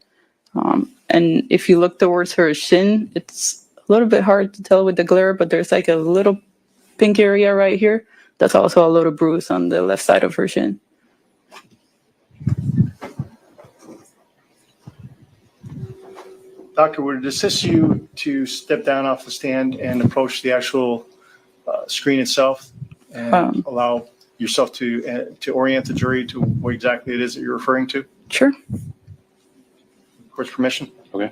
And if you look towards her shin, it's a little bit hard to tell with the glare, but there's like a little pink area right here. That's also a little bruise on the left side of her shin. Doctor, would it assist you to step down off the stand and approach the actual screen itself and allow yourself to orient the jury to what exactly it is that you're referring to? Sure. Court's permission? Okay.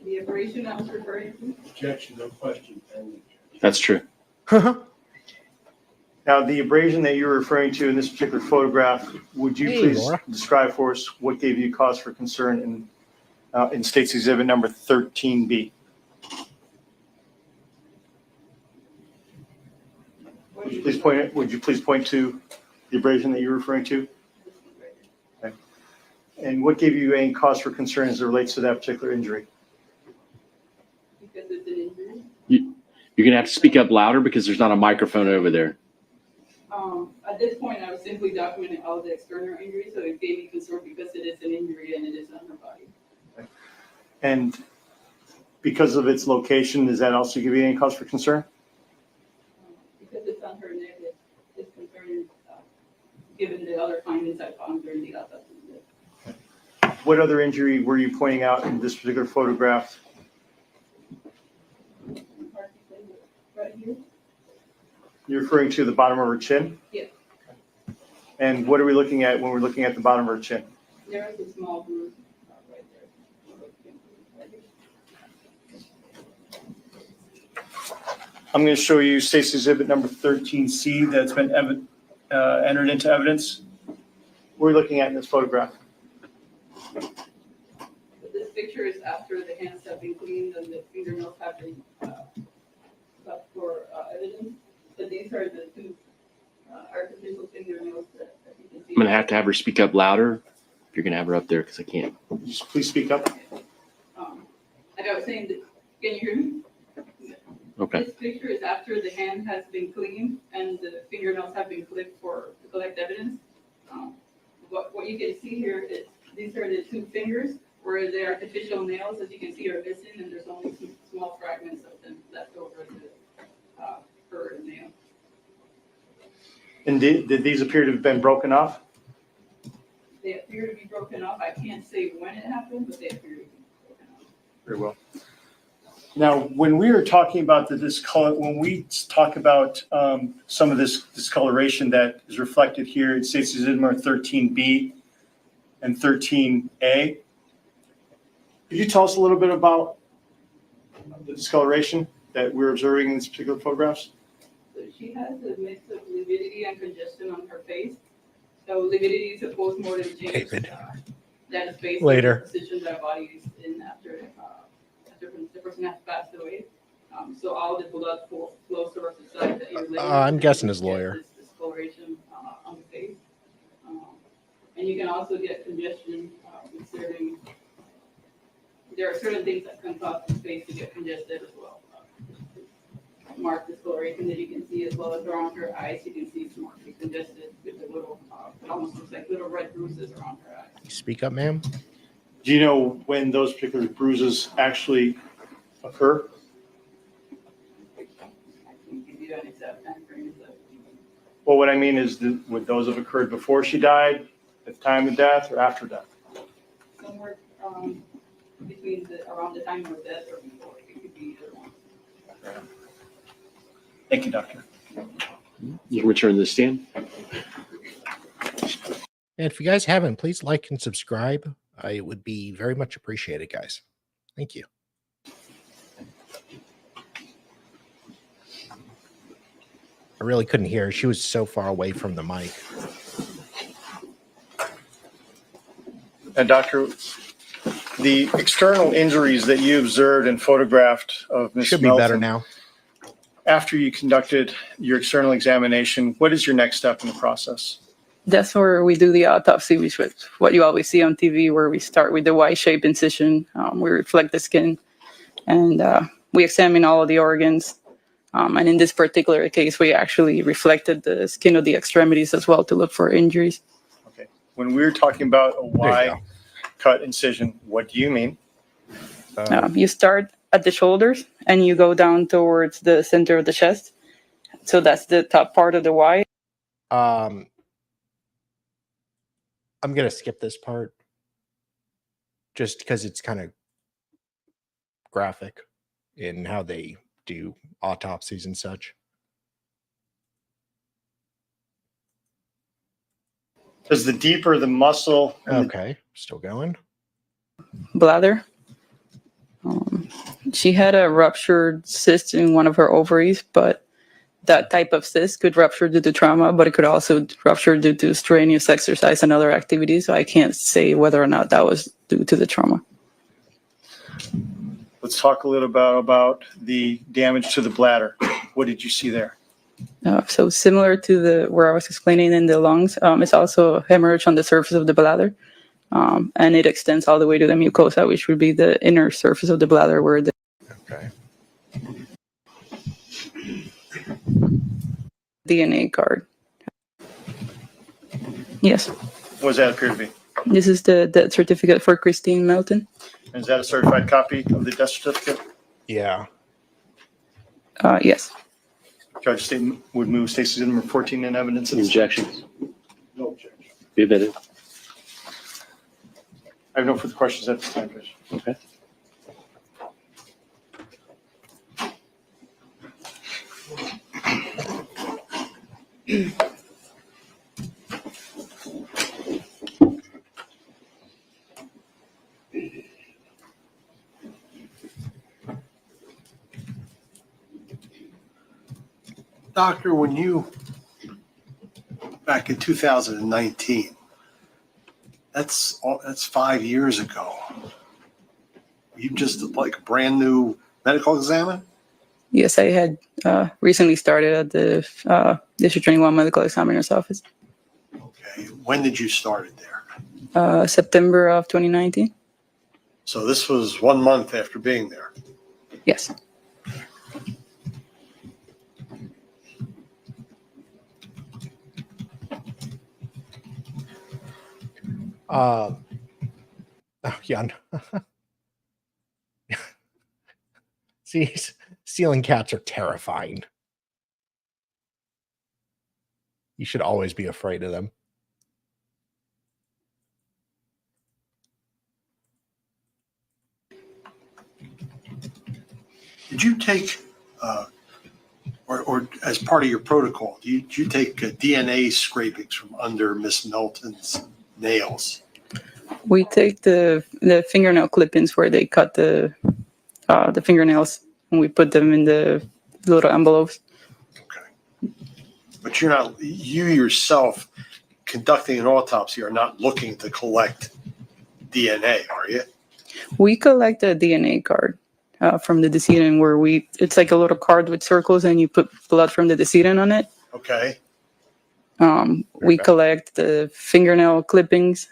The abrasion I was referring to? Objection, no question. That's true. Now, the abrasion that you're referring to in this particular photograph, would you Hey, please Laura. describe for us what gave you cause for concern in State's exhibit number 13B? Would you please point to the abrasion that you're referring to? Okay. And what gave you any cause for concern as it relates to that particular injury? Because it's an injury. You're going to have to speak up louder because there's not a microphone over there. At this point, I was simply documenting all the external injuries, so it gave me concern because it is an injury and it is on her body. And because of its location, does that also give you any cause for concern? Because it's on her neck, it's concerning, given the other findings I found during the autopsy. What other injury were you pointing out in this particular photograph? Right here? You're referring to the bottom of her chin? Yes. And what are we looking at when we're looking at the bottom of her chin? There is a small bruise right there. I'm going to show you Stacy's exhibit number 13C that's been entered into evidence. What are we looking at in this photograph? This picture is after the hands have been cleaned and the fingernails have been left for evidence. But these are the two artificial fingernails that you can see. I'm going to have her speak up louder if you're going to have her up there because I can't. Just please speak up. Like I was saying, can you hear me? Okay. This picture is after the hand has been cleaned and the fingernails have been clipped to collect evidence. What you can see here is these are the two fingers where the artificial nails, as you can see, are missing, and there's only some small fragments of them left over her nail. And did these appear to have been broken off? They appear to be broken off. I can't say when it happened, but they appear to be broken off. Very well. Now, when we were talking about when we talk about some of this discoloration that is reflected here, it states it's in 13B and 13A. Could you tell us a little bit about the discoloration that we're observing in these particular photographs? So she has a mix of lividity and congestion on her face. So lividity is a post-mortem change. David. That is based Later. on the position that our body is in after the person has passed away. So all the blood flows towards the side that you're laying. I'm guessing his You get lawyer. This discoloration on the face. And you can also get congestion with there are certain things that can cause the face to get congested as well. Marked discoloration that you can see as well as around her eyes. You can see it's markedly congested with the little, it almost looks like little red bruises around her eyes. Speak up, ma'am. Do you know when those particular bruises actually occur? I can give you an exact time frame. Well, what I mean is, would those have occurred before she died, at the time of death, or after death? Somewhere between around the time of death or before. It could be either one. Thank you, Doctor. You can return to the stand. And if you guys haven't, please like and subscribe. It would be very much appreciated, guys. Thank you. I really couldn't hear her. She was so far away from the mic. And Doctor, the external injuries that you observed and photographed of Ms. Should be better now. After you conducted your external examination, what is your next step in the process? That's where we do the autopsy, which is what you always see on TV, where we start with the Y-shaped incision. We reflect the skin, and we examine all of the organs. And in this particular case, we actually reflected the skin of the extremities as well to look for injuries. Okay. When we're talking about a There you go. Y-cut incision, what do you mean? You start at the shoulders, and you go down towards the center of the chest. So that's the top part of the Y. I'm going to skip this part just because it's kind of graphic in how they do autopsies and such. Does the deeper the muscle, Okay, still going. Bladder. She had a ruptured cyst in one of her ovaries, but that type of cyst could rupture due to trauma, but it could also rupture due to strenuous exercise and other activities. So I can't say whether or not that was due to the trauma. let's talk a little about the damage to the bladder. What did you see there? So similar to where I was explaining in the lungs, it's also hemorrhage on the surface of the bladder. And it extends all the way to the mucosa, which would be the inner surface of the bladder where the Okay. DNA card. Yes, What does that appear to be? this is the death certificate for Christine Melton. And is that a certified copy of the death certificate? Yeah. Yes. Judge Staten would move Stacy number 14 in evidence. Any objections? No objection. Be admitted. I have no further questions at this time, Judge. Okay. Doctor, when you, back in 2019, that's 5 years ago. You just like a brand new medical examiner? Yes, I had recently started at the District 21 Medical Examiner's Office. Okay. When did you start it there? September of 2019. So this was 1 month after being there. Yes. Oh, yeah. See, ceiling cats are terrifying. You should always be afraid of them. Did you take, or as part of your protocol, did you take DNA scrapings from under Miss Melton's nails? We take the fingernail clippings where they cut the fingernails, and we put them in the little envelopes. Okay. But you yourself conducting an autopsy are not looking to collect DNA, are you? We collect a DNA card from the decedent where it's like a little card with circles and you put blood from the decedent on it. Okay. We collect the fingernail clippings,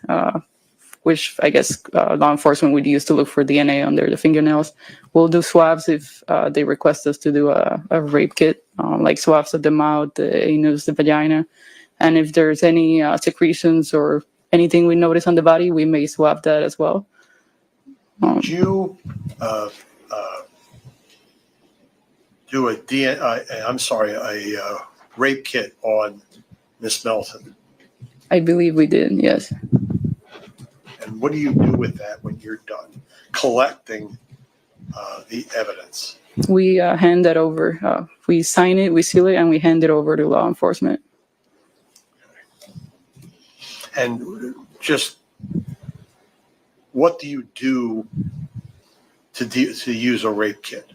which I guess law enforcement would use to look for DNA under the fingernails. We'll do swabs if they request us to do a rape kit, like swabs of the mouth, the anus, the vagina. And if there's any secretions or anything we notice on the body, we may swab that as well. Did you do a rape kit on Miss Melton? I believe we did, yes. And what do you do with that when you're done collecting the evidence? We hand that over. We sign it, we seal it, and we hand it over to law enforcement. And just what do you do to use a rape kit?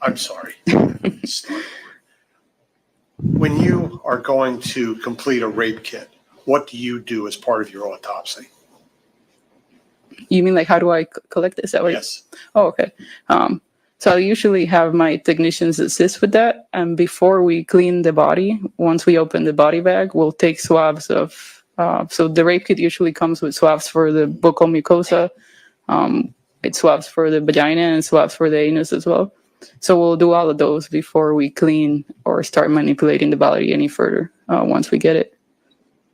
I'm sorry. When you are going to complete a rape kit, what do you do as part of your autopsy? You mean like how do I collect this? Yes. Oh, okay. So I usually have my technicians assist with that. And before we clean the body, once we open the body bag, we'll take swabs of, so the rape kit usually comes with swabs for the buccal mucosa, it swabs for the vagina and swabs for the anus as well. So we'll do all of those before we clean or start manipulating the body any further once we get it.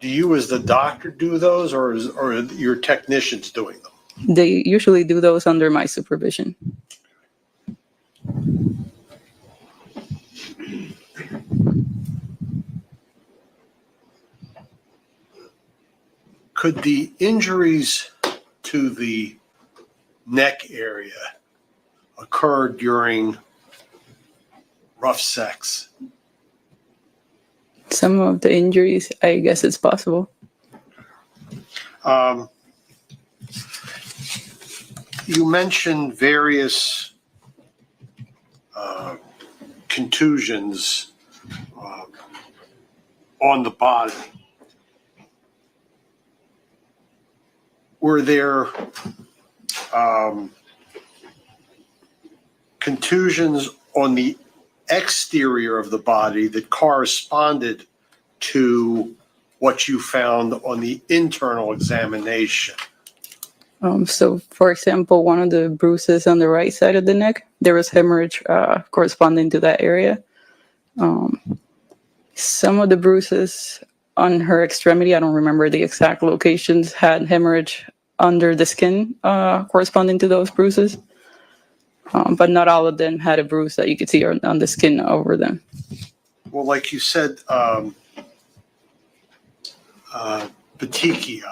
Do you as the doctor do those or are your technicians doing them? They usually do those under my supervision. Could the injuries to the neck area occur during rough sex? Some of the injuries, I guess it's possible. You mentioned various contusions on the body. Were there contusions on the exterior of the body that corresponded to what you found on the internal examination? So, for example, one of the bruises on the right side of the neck, there was hemorrhage corresponding to that area. Some of the bruises on her extremity, I don't remember the exact locations, had hemorrhage under the skin corresponding to those bruises. But not all of them had a bruise that you could see on the skin over them. Well, like you said, petechiae.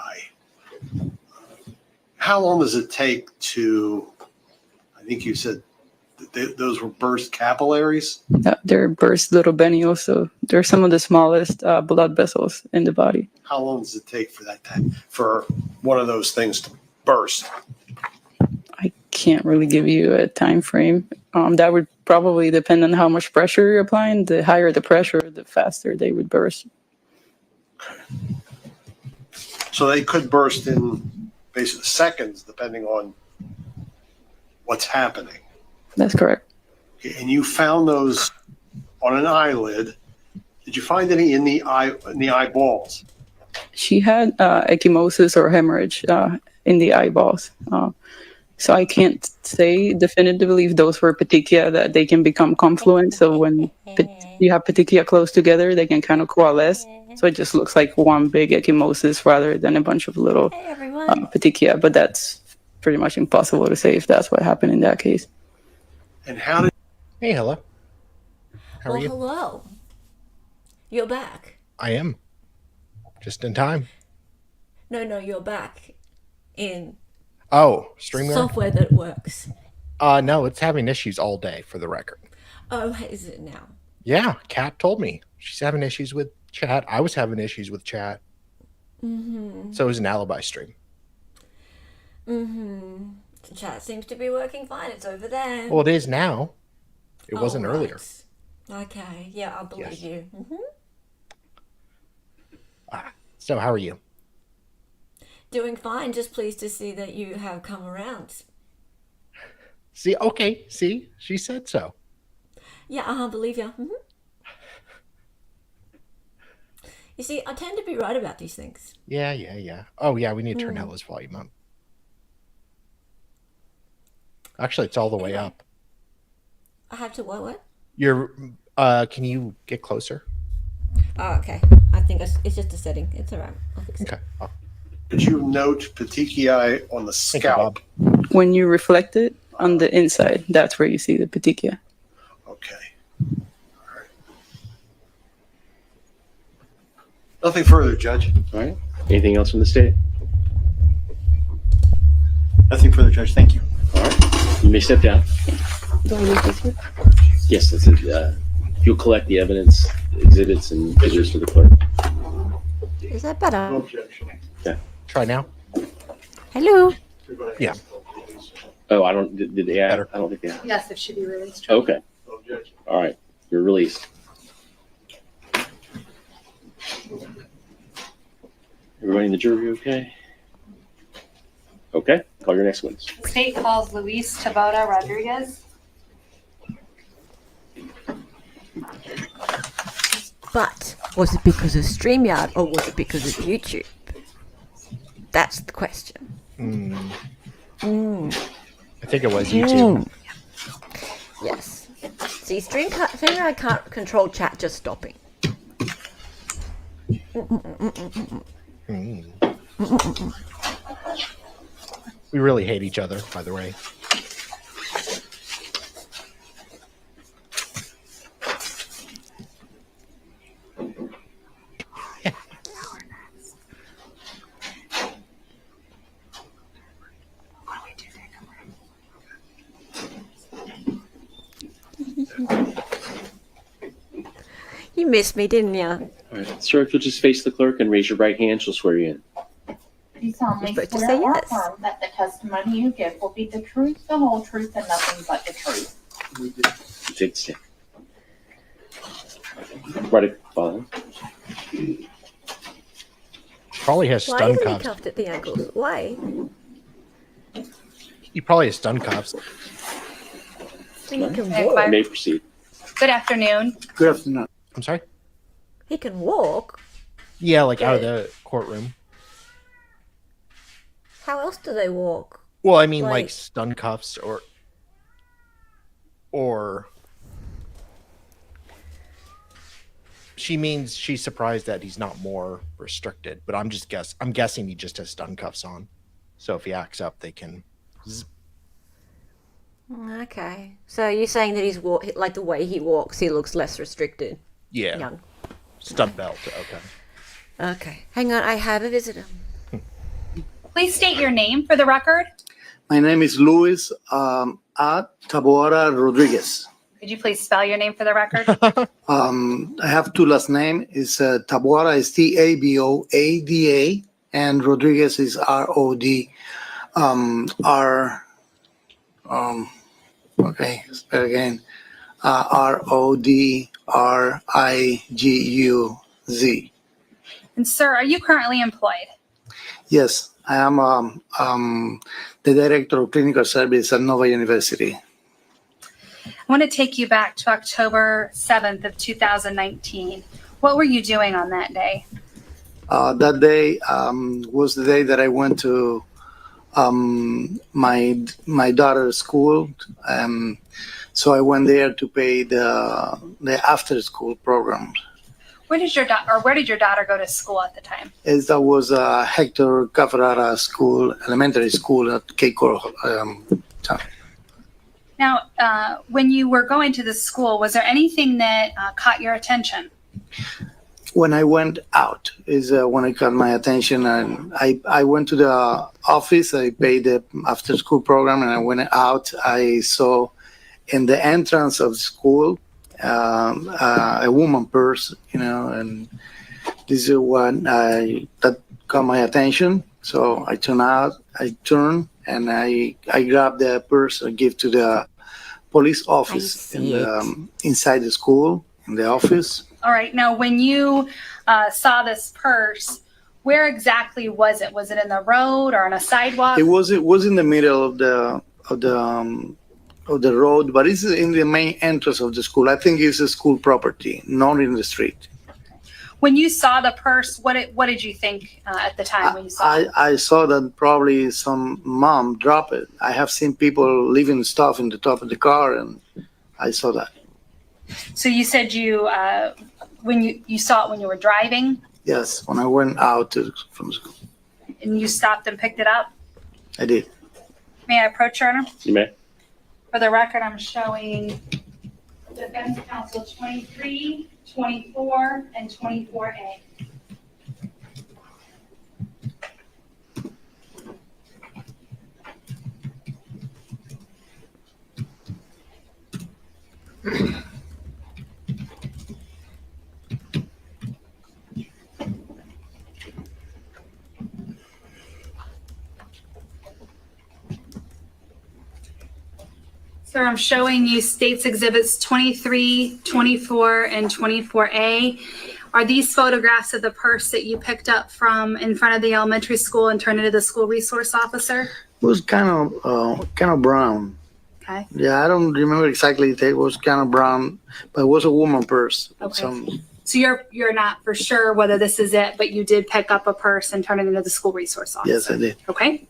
How long does it take to, I think you said those were burst capillaries? They're burst little venules, so they're some of the smallest blood vessels in the body. How long does it take for one of those things to burst? I can't really give you a time frame. That would probably depend on how much pressure you're applying. The higher the pressure, the faster they would burst. So they could burst in basically seconds, depending on what's happening. That's correct. Okay, and you found those on an eyelid. Did you find any in the eyeballs? She had ecchymosis or hemorrhage in the eyeballs. So I can't say definitively if those were petechia, that they can become confluent. So when you have petechia close together, they can kind of coalesce. So it just looks like one big ecchymosis rather than a bunch of little petechia. But that's pretty much impossible to say if that's what happened in that case. And how did? Hey, hello. How are you? Hello. You're back. I am. Just in time. No, you're back in Oh, StreamYard? software that works. No, it's having issues all day for the record. Oh, is it now? Yeah, Kat told me. She's having issues with chat. I was having issues with chat. Mm-hmm. So it was an alibi stream. Mm-hmm. The chat seems to be working fine. It's over there. Well, it is now. It wasn't right. earlier. Okay. Yeah, I'll believe Yes. you. Mm-hmm. So how are you? Doing fine. Just pleased to see that you have come around. See, okay, see, she said so. Yeah, I'll believe you. Mm-hmm. You see, I tend to be right about these things. Yeah. Oh, yeah, we need to turn Ella's volume up. Actually, it's all the way Anyway. up. I have to what? You're, can you get closer? Oh, okay. I think it's just a setting. It's all right. I'll fix it. Okay. Oh, Could you note petechiae on the thank you, scalp? Bob. When you reflect it on the inside, that's where you see the petechia. Okay. All right. Nothing further, Judge. All right. Anything else from the state? Nothing further, Judge. Thank you. All right. You may step down. Do I need this here? Yes, that's it. You'll collect the evidence, exhibits, and figures for the clerk. Is that better? objection. Try now. Hello. Yeah. Oh, I don't. Did they add? Better. I don't think they add. Yes, it should be released. Okay. Objection. All right. You're released. Everybody in the jury okay? Okay. Call your next witness. State calls Luis Tabota Rodriguez. But was it because of StreamYard or was it because of YouTube? That's the question. I think it was YouTube. Yes. See, StreamYard can't control chat just stopping. We really hate each other, by the way. You missed me, didn't you? All right. Sir, if you'll just face the clerk and raise your right hand, she'll swear you in. You solemnly You're supposed to swear say or yes. affirm that the testimony you give will be the truth, the whole truth, and nothing but the truth. You take the stand. Right. Follow. Probably has Why stun isn't he cuffs. cuffed at the ankles? Why? He probably has stun cuffs. He can Hey, walk. You may proceed. Good afternoon. Good afternoon. I'm sorry? He can walk. Yeah, like out of the courtroom. How else do they walk? Well, I mean, like Like- stun cuffs or she means she's surprised that he's not more restricted, but I'm guessing he just has stun cuffs on. So if he acts up, they can. Okay. So you're saying that he's like the way he walks, he looks less restricted. Yeah, Young. stun belt. Okay. Okay. Hang on, I have a visitor. Please state your name for the record. My name is Luis Taboada Rodriguez. Could you please spell your name for the record? I have two last names. It's Taboada is Taboada, and Rodriguez is Rod. Okay, spell again. Rodriguz. And sir, are you currently employed? Yes, I am the director of clinical service at Nova University. I want to take you back to October 7th of 2019. What were you doing on that day? That day was the day that I went to my daughter's school. So I went there to pay the after school program. Where did your daughter go to school at the time? That was Hector Cafarara School, elementary school at Cape Coral town. Now, when you were going to the school, was there anything that caught your attention? when I went out is when it caught my attention, and I went to the office. I paid the after school program, and I went out. I saw in the entrance of the school a woman purse, and this is what that caught my attention. So I turned and I grabbed the purse and give to the police office inside the school, in the office. All right. Now, when you saw this purse, where exactly was it? Was it in the road or on a sidewalk? It was in the middle of the road, but it's in the main entrance of the school. I think it's a school property, not in the street. When you saw the purse, what did you think at the time when you saw it? I saw that probably some mom dropped it. I have seen people leaving stuff in the top of the car, and I saw that. So you said when you saw it when you were driving? Yes, when I went out from school. And you stopped and picked it up? I did. May I approach, Your Honor? You may. For the record, I'm showing defense counsel 23, 24, and 24A. Sir, I'm showing you States Exhibits 23, 24, and 24A. Are these photographs of the purse that you picked up from in front of the elementary school and turned it to the school resource officer? It was kind of brown. Okay. Yeah, I don't remember exactly. It was kind of brown, but it was a woman purse. Okay. So you're not for sure whether this is it, but you did pick up a purse and turn it into the school resource officer. Yes, I did. Okay.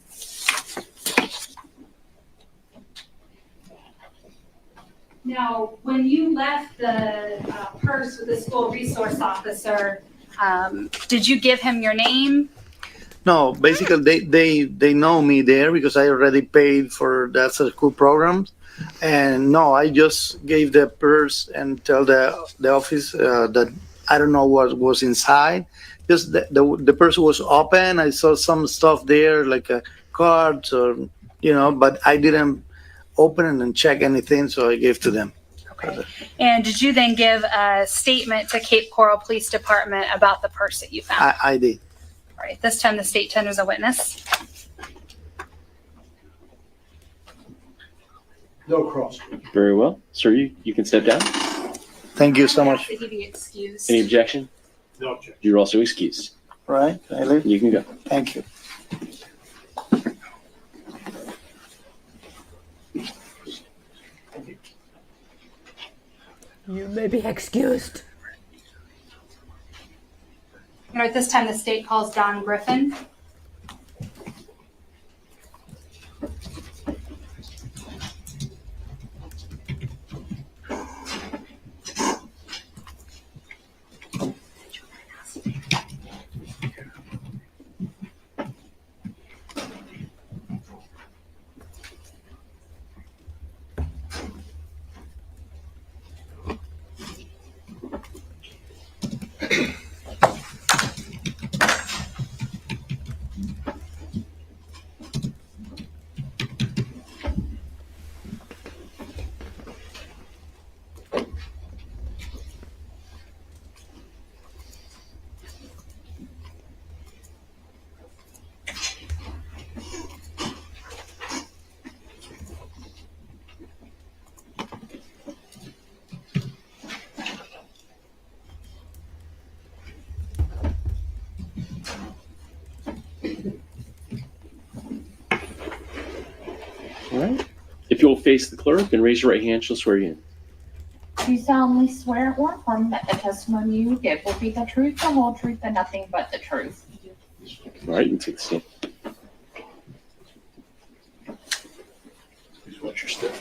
Now, when you left the purse with the school resource officer, did you give him your name? No, basically they know me there because I already paid for the after school programs, and no, I just gave the purse and tell the office that I don't know what was inside. Just the purse was open. I saw some stuff there like cards or but I didn't open it and check anything, so I gave to them. Okay. And did you then give a statement to Cape Coral Police Department about the purse that you found? I did. All right. This time the state tenders a witness. No cross. Very well. Sir, you can step down. Thank you so much. That he be excused. Any objection? No objection. You're also excused. Right? Can I leave? You can go. Thank you. You may be excused. All right. This time the state calls Don Griffin. All right. If you'll face the clerk and raise your right hand, she'll swear you in. Do you solemnly swear or affirm that the testimony you give will be the truth, the whole truth, and nothing but the truth? All right, you can take the stand. Please watch your step.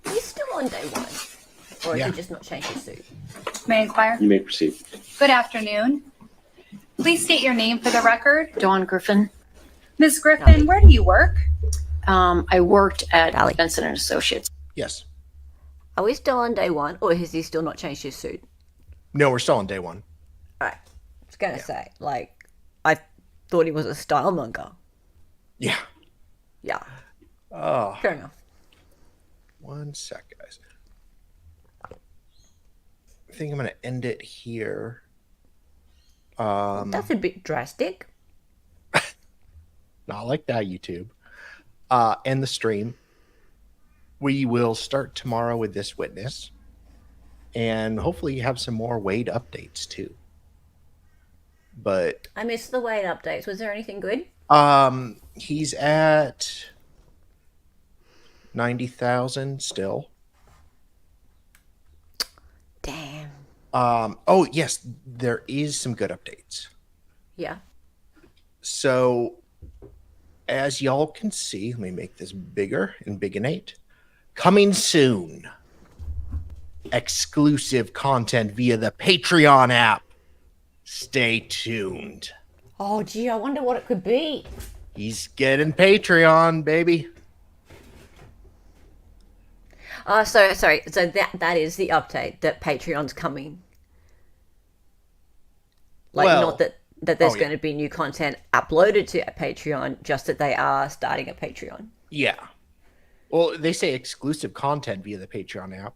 Are you still on day one? Or Yeah. have you just not changed your suit? May I inquire? You may proceed. Good afternoon. Please state your name for the record. Dawn Griffin. Ms. Griffin, where do you work? I worked at Valley. Benson and Associates. Yes. Are we still on day one, or has he still not changed his suit? No, we're still on day one. Right. I was gonna say, like, I thought he was a stylemonger. Yeah. Yeah. Oh, Fair enough. 1 sec, guys. I think I'm going to end it here. That's a bit drastic. Not like that, YouTube. End the stream. We will start tomorrow with this witness. And hopefully have some more Wade updates too. But I missed the Wade updates. Was there anything good? he's at 90,000 still. Damn. Oh yes, there is some good updates. Yeah. So as y'all can see, let me make this bigger and bigonate. Coming soon. Exclusive content via the Patreon app. Stay tuned. Oh, gee, I wonder what it could be. He's getting Patreon, baby. Sorry. So that is the update that Patreon's coming. Like, Well, not that there's yeah. going to be new content uploaded to Patreon, just that they are starting a Patreon. Yeah. Well, they say exclusive content via the Patreon app.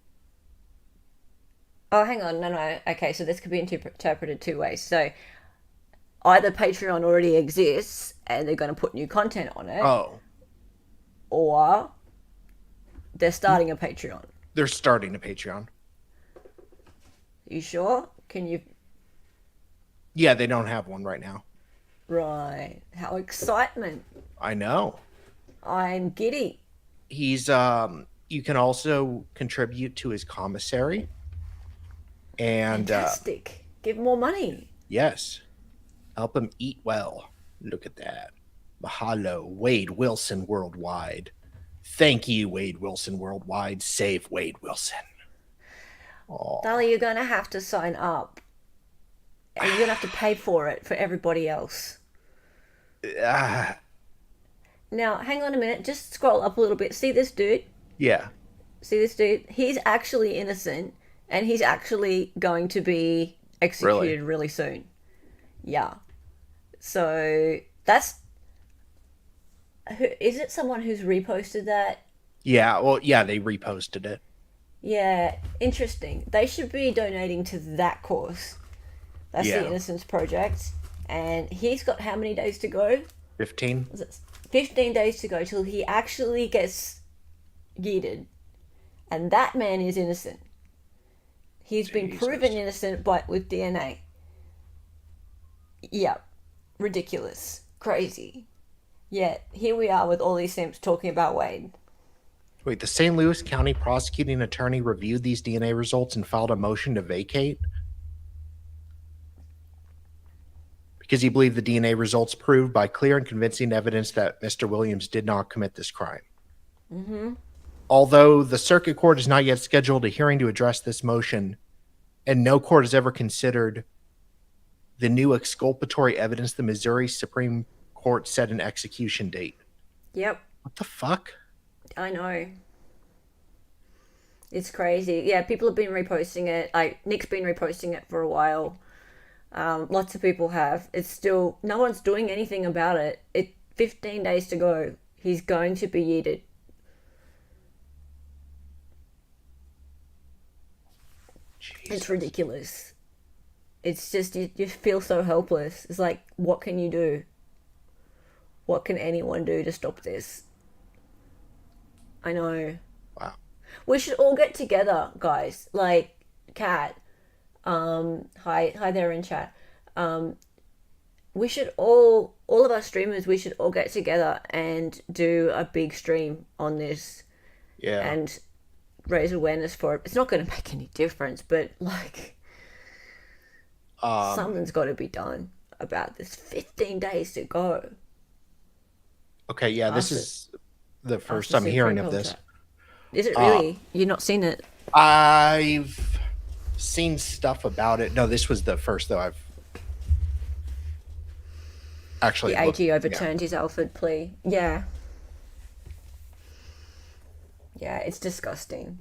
Oh, hang on. No. Okay, so this could be interpreted two ways. So either Patreon already exists and they're going to put new content on it, Oh, or they're starting a Patreon. they're starting a Patreon. You sure? Can you... Yeah, they don't have one right now. Right. How excitement. I know. I'm giddy. He's you can also contribute to his commissary. And Fantastic. Give more money. yes. Help him eat well. Look at that. Mahalo, Wade Wilson Worldwide. Thank you, Wade Wilson Worldwide. Save Wade Wilson. Oh, Darling, you're going to have to sign up. And you're going to have to pay for it for everybody else. ah, Now, hang on a minute. Just scroll up a little bit. See this dude? yeah. See this dude? He's actually innocent, and he's actually going to be executed really soon. Yeah. So that's... Is it someone who's reposted that? Yeah, well, yeah, they reposted it. Yeah, interesting. They should be donating to that cause. That's Yeah. the Innocence Project. And he's got how many days to go? 15? Was it 15 days to go till he actually gets yeeted. And that man is innocent. He's been Jesus. proven innocent with DNA. Yeah. Ridiculous. Crazy. Yet, here we are with all these simps talking about Wade. Wait, the St. Louis County prosecuting attorney reviewed these DNA results and filed a motion to vacate because he believed the DNA results proved by clear and convincing evidence that Mr. Williams did not commit this crime. Mm-hmm. Although the circuit court has not yet scheduled a hearing to address this motion, and no court has ever considered the new exculpatory evidence, the Missouri Supreme Court set an execution date. Yep. What the fuck? I know. It's crazy. Yeah, people have been reposting it. Nick's been reposting it for a while. Lots of people have. It's still... No one's doing anything about it. 15 days to go. He's going to be yeeted. It's ridiculous. It's just... You feel so helpless. It's like, what can you do? What can anyone do to stop this? I know. Wow. We should all get together, guys. Like, Kat. Hi there in chat. We should all of our streamers, we should all get together and do a big stream on this. Yeah. And raise awareness for it. It's not going to make any difference, but like, something's got to be done about this. 15 days to go. Okay, yeah, this is the first I'm hearing of this. Is it really? You've not seen it? I've seen stuff about it. No, this was the first though I've actually The looked. AG overturned his Alford plea. Yeah. Yeah, it's disgusting.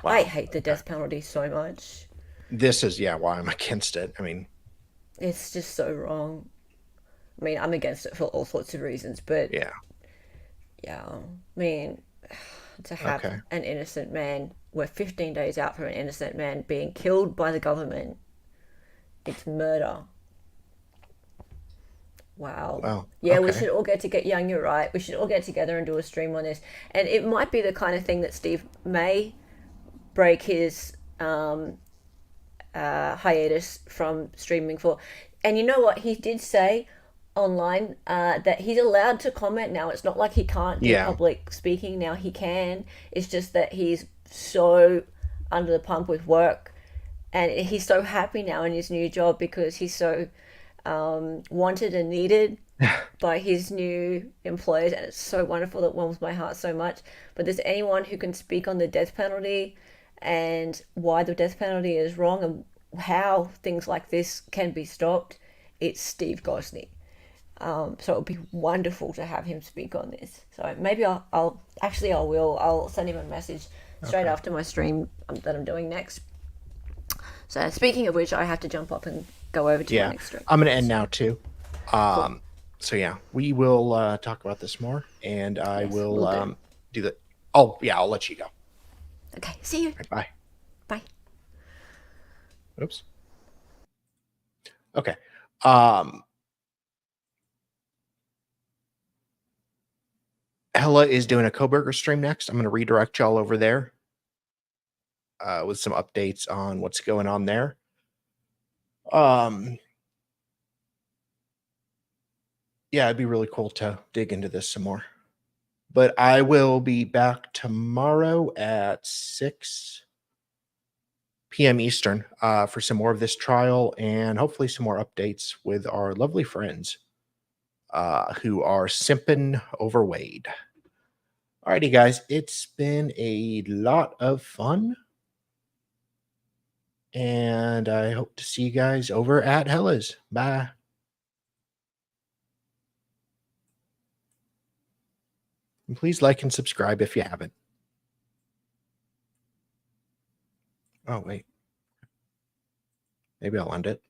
Wow. I hate the death penalty so much. This is, yeah, why I'm against it. I mean, It's just so wrong. I mean, I'm against it for all sorts of reasons, but yeah. yeah, I mean, to have Okay. an innocent man, we're 15 days out from an innocent man being killed by the government. It's murder. Wow. Wow. Yeah, we Okay. should all get together. Young, you're right. We should all get together and do a stream on this. And it might be the kind of thing that Steve may break his hiatus from streaming for. And you know what? He did say online that he's allowed to comment now. It's not like he can't do Yeah. public speaking now. He can. It's just that he's so under the pump with work, and he's so happy now in his new job because he's so wanted and needed by his new employers, and it's so wonderful. That warms my heart so much. But there's anyone who can speak on the death penalty and why the death penalty is wrong and how things like this can be stopped, it's Steve Gosney. So it would be wonderful to have him speak on this. So maybe I'll send him a message straight after my stream that I'm doing next. So speaking of which, I have to jump up and go over to my next stream. I'm going to end now too. So yeah, we will talk about this more, and I will do the. Oh yeah, I'll let you go. Okay, see you. Right, bye. Bye. Oops. Okay. Hella is doing a Coburger stream next. I'm going to redirect y'all over there with some updates on what's going on there. Yeah, it'd be really cool to dig into this some more. But I will be back tomorrow at 6 p.m. Eastern for some more of this trial and hopefully some more updates with our lovely friends who are simping over Wade. Alrighty, guys, it's been a lot of fun. And I hope to see you guys over at Hella's. Bye. And please like and subscribe if you haven't. Oh, wait. Maybe I'll end it.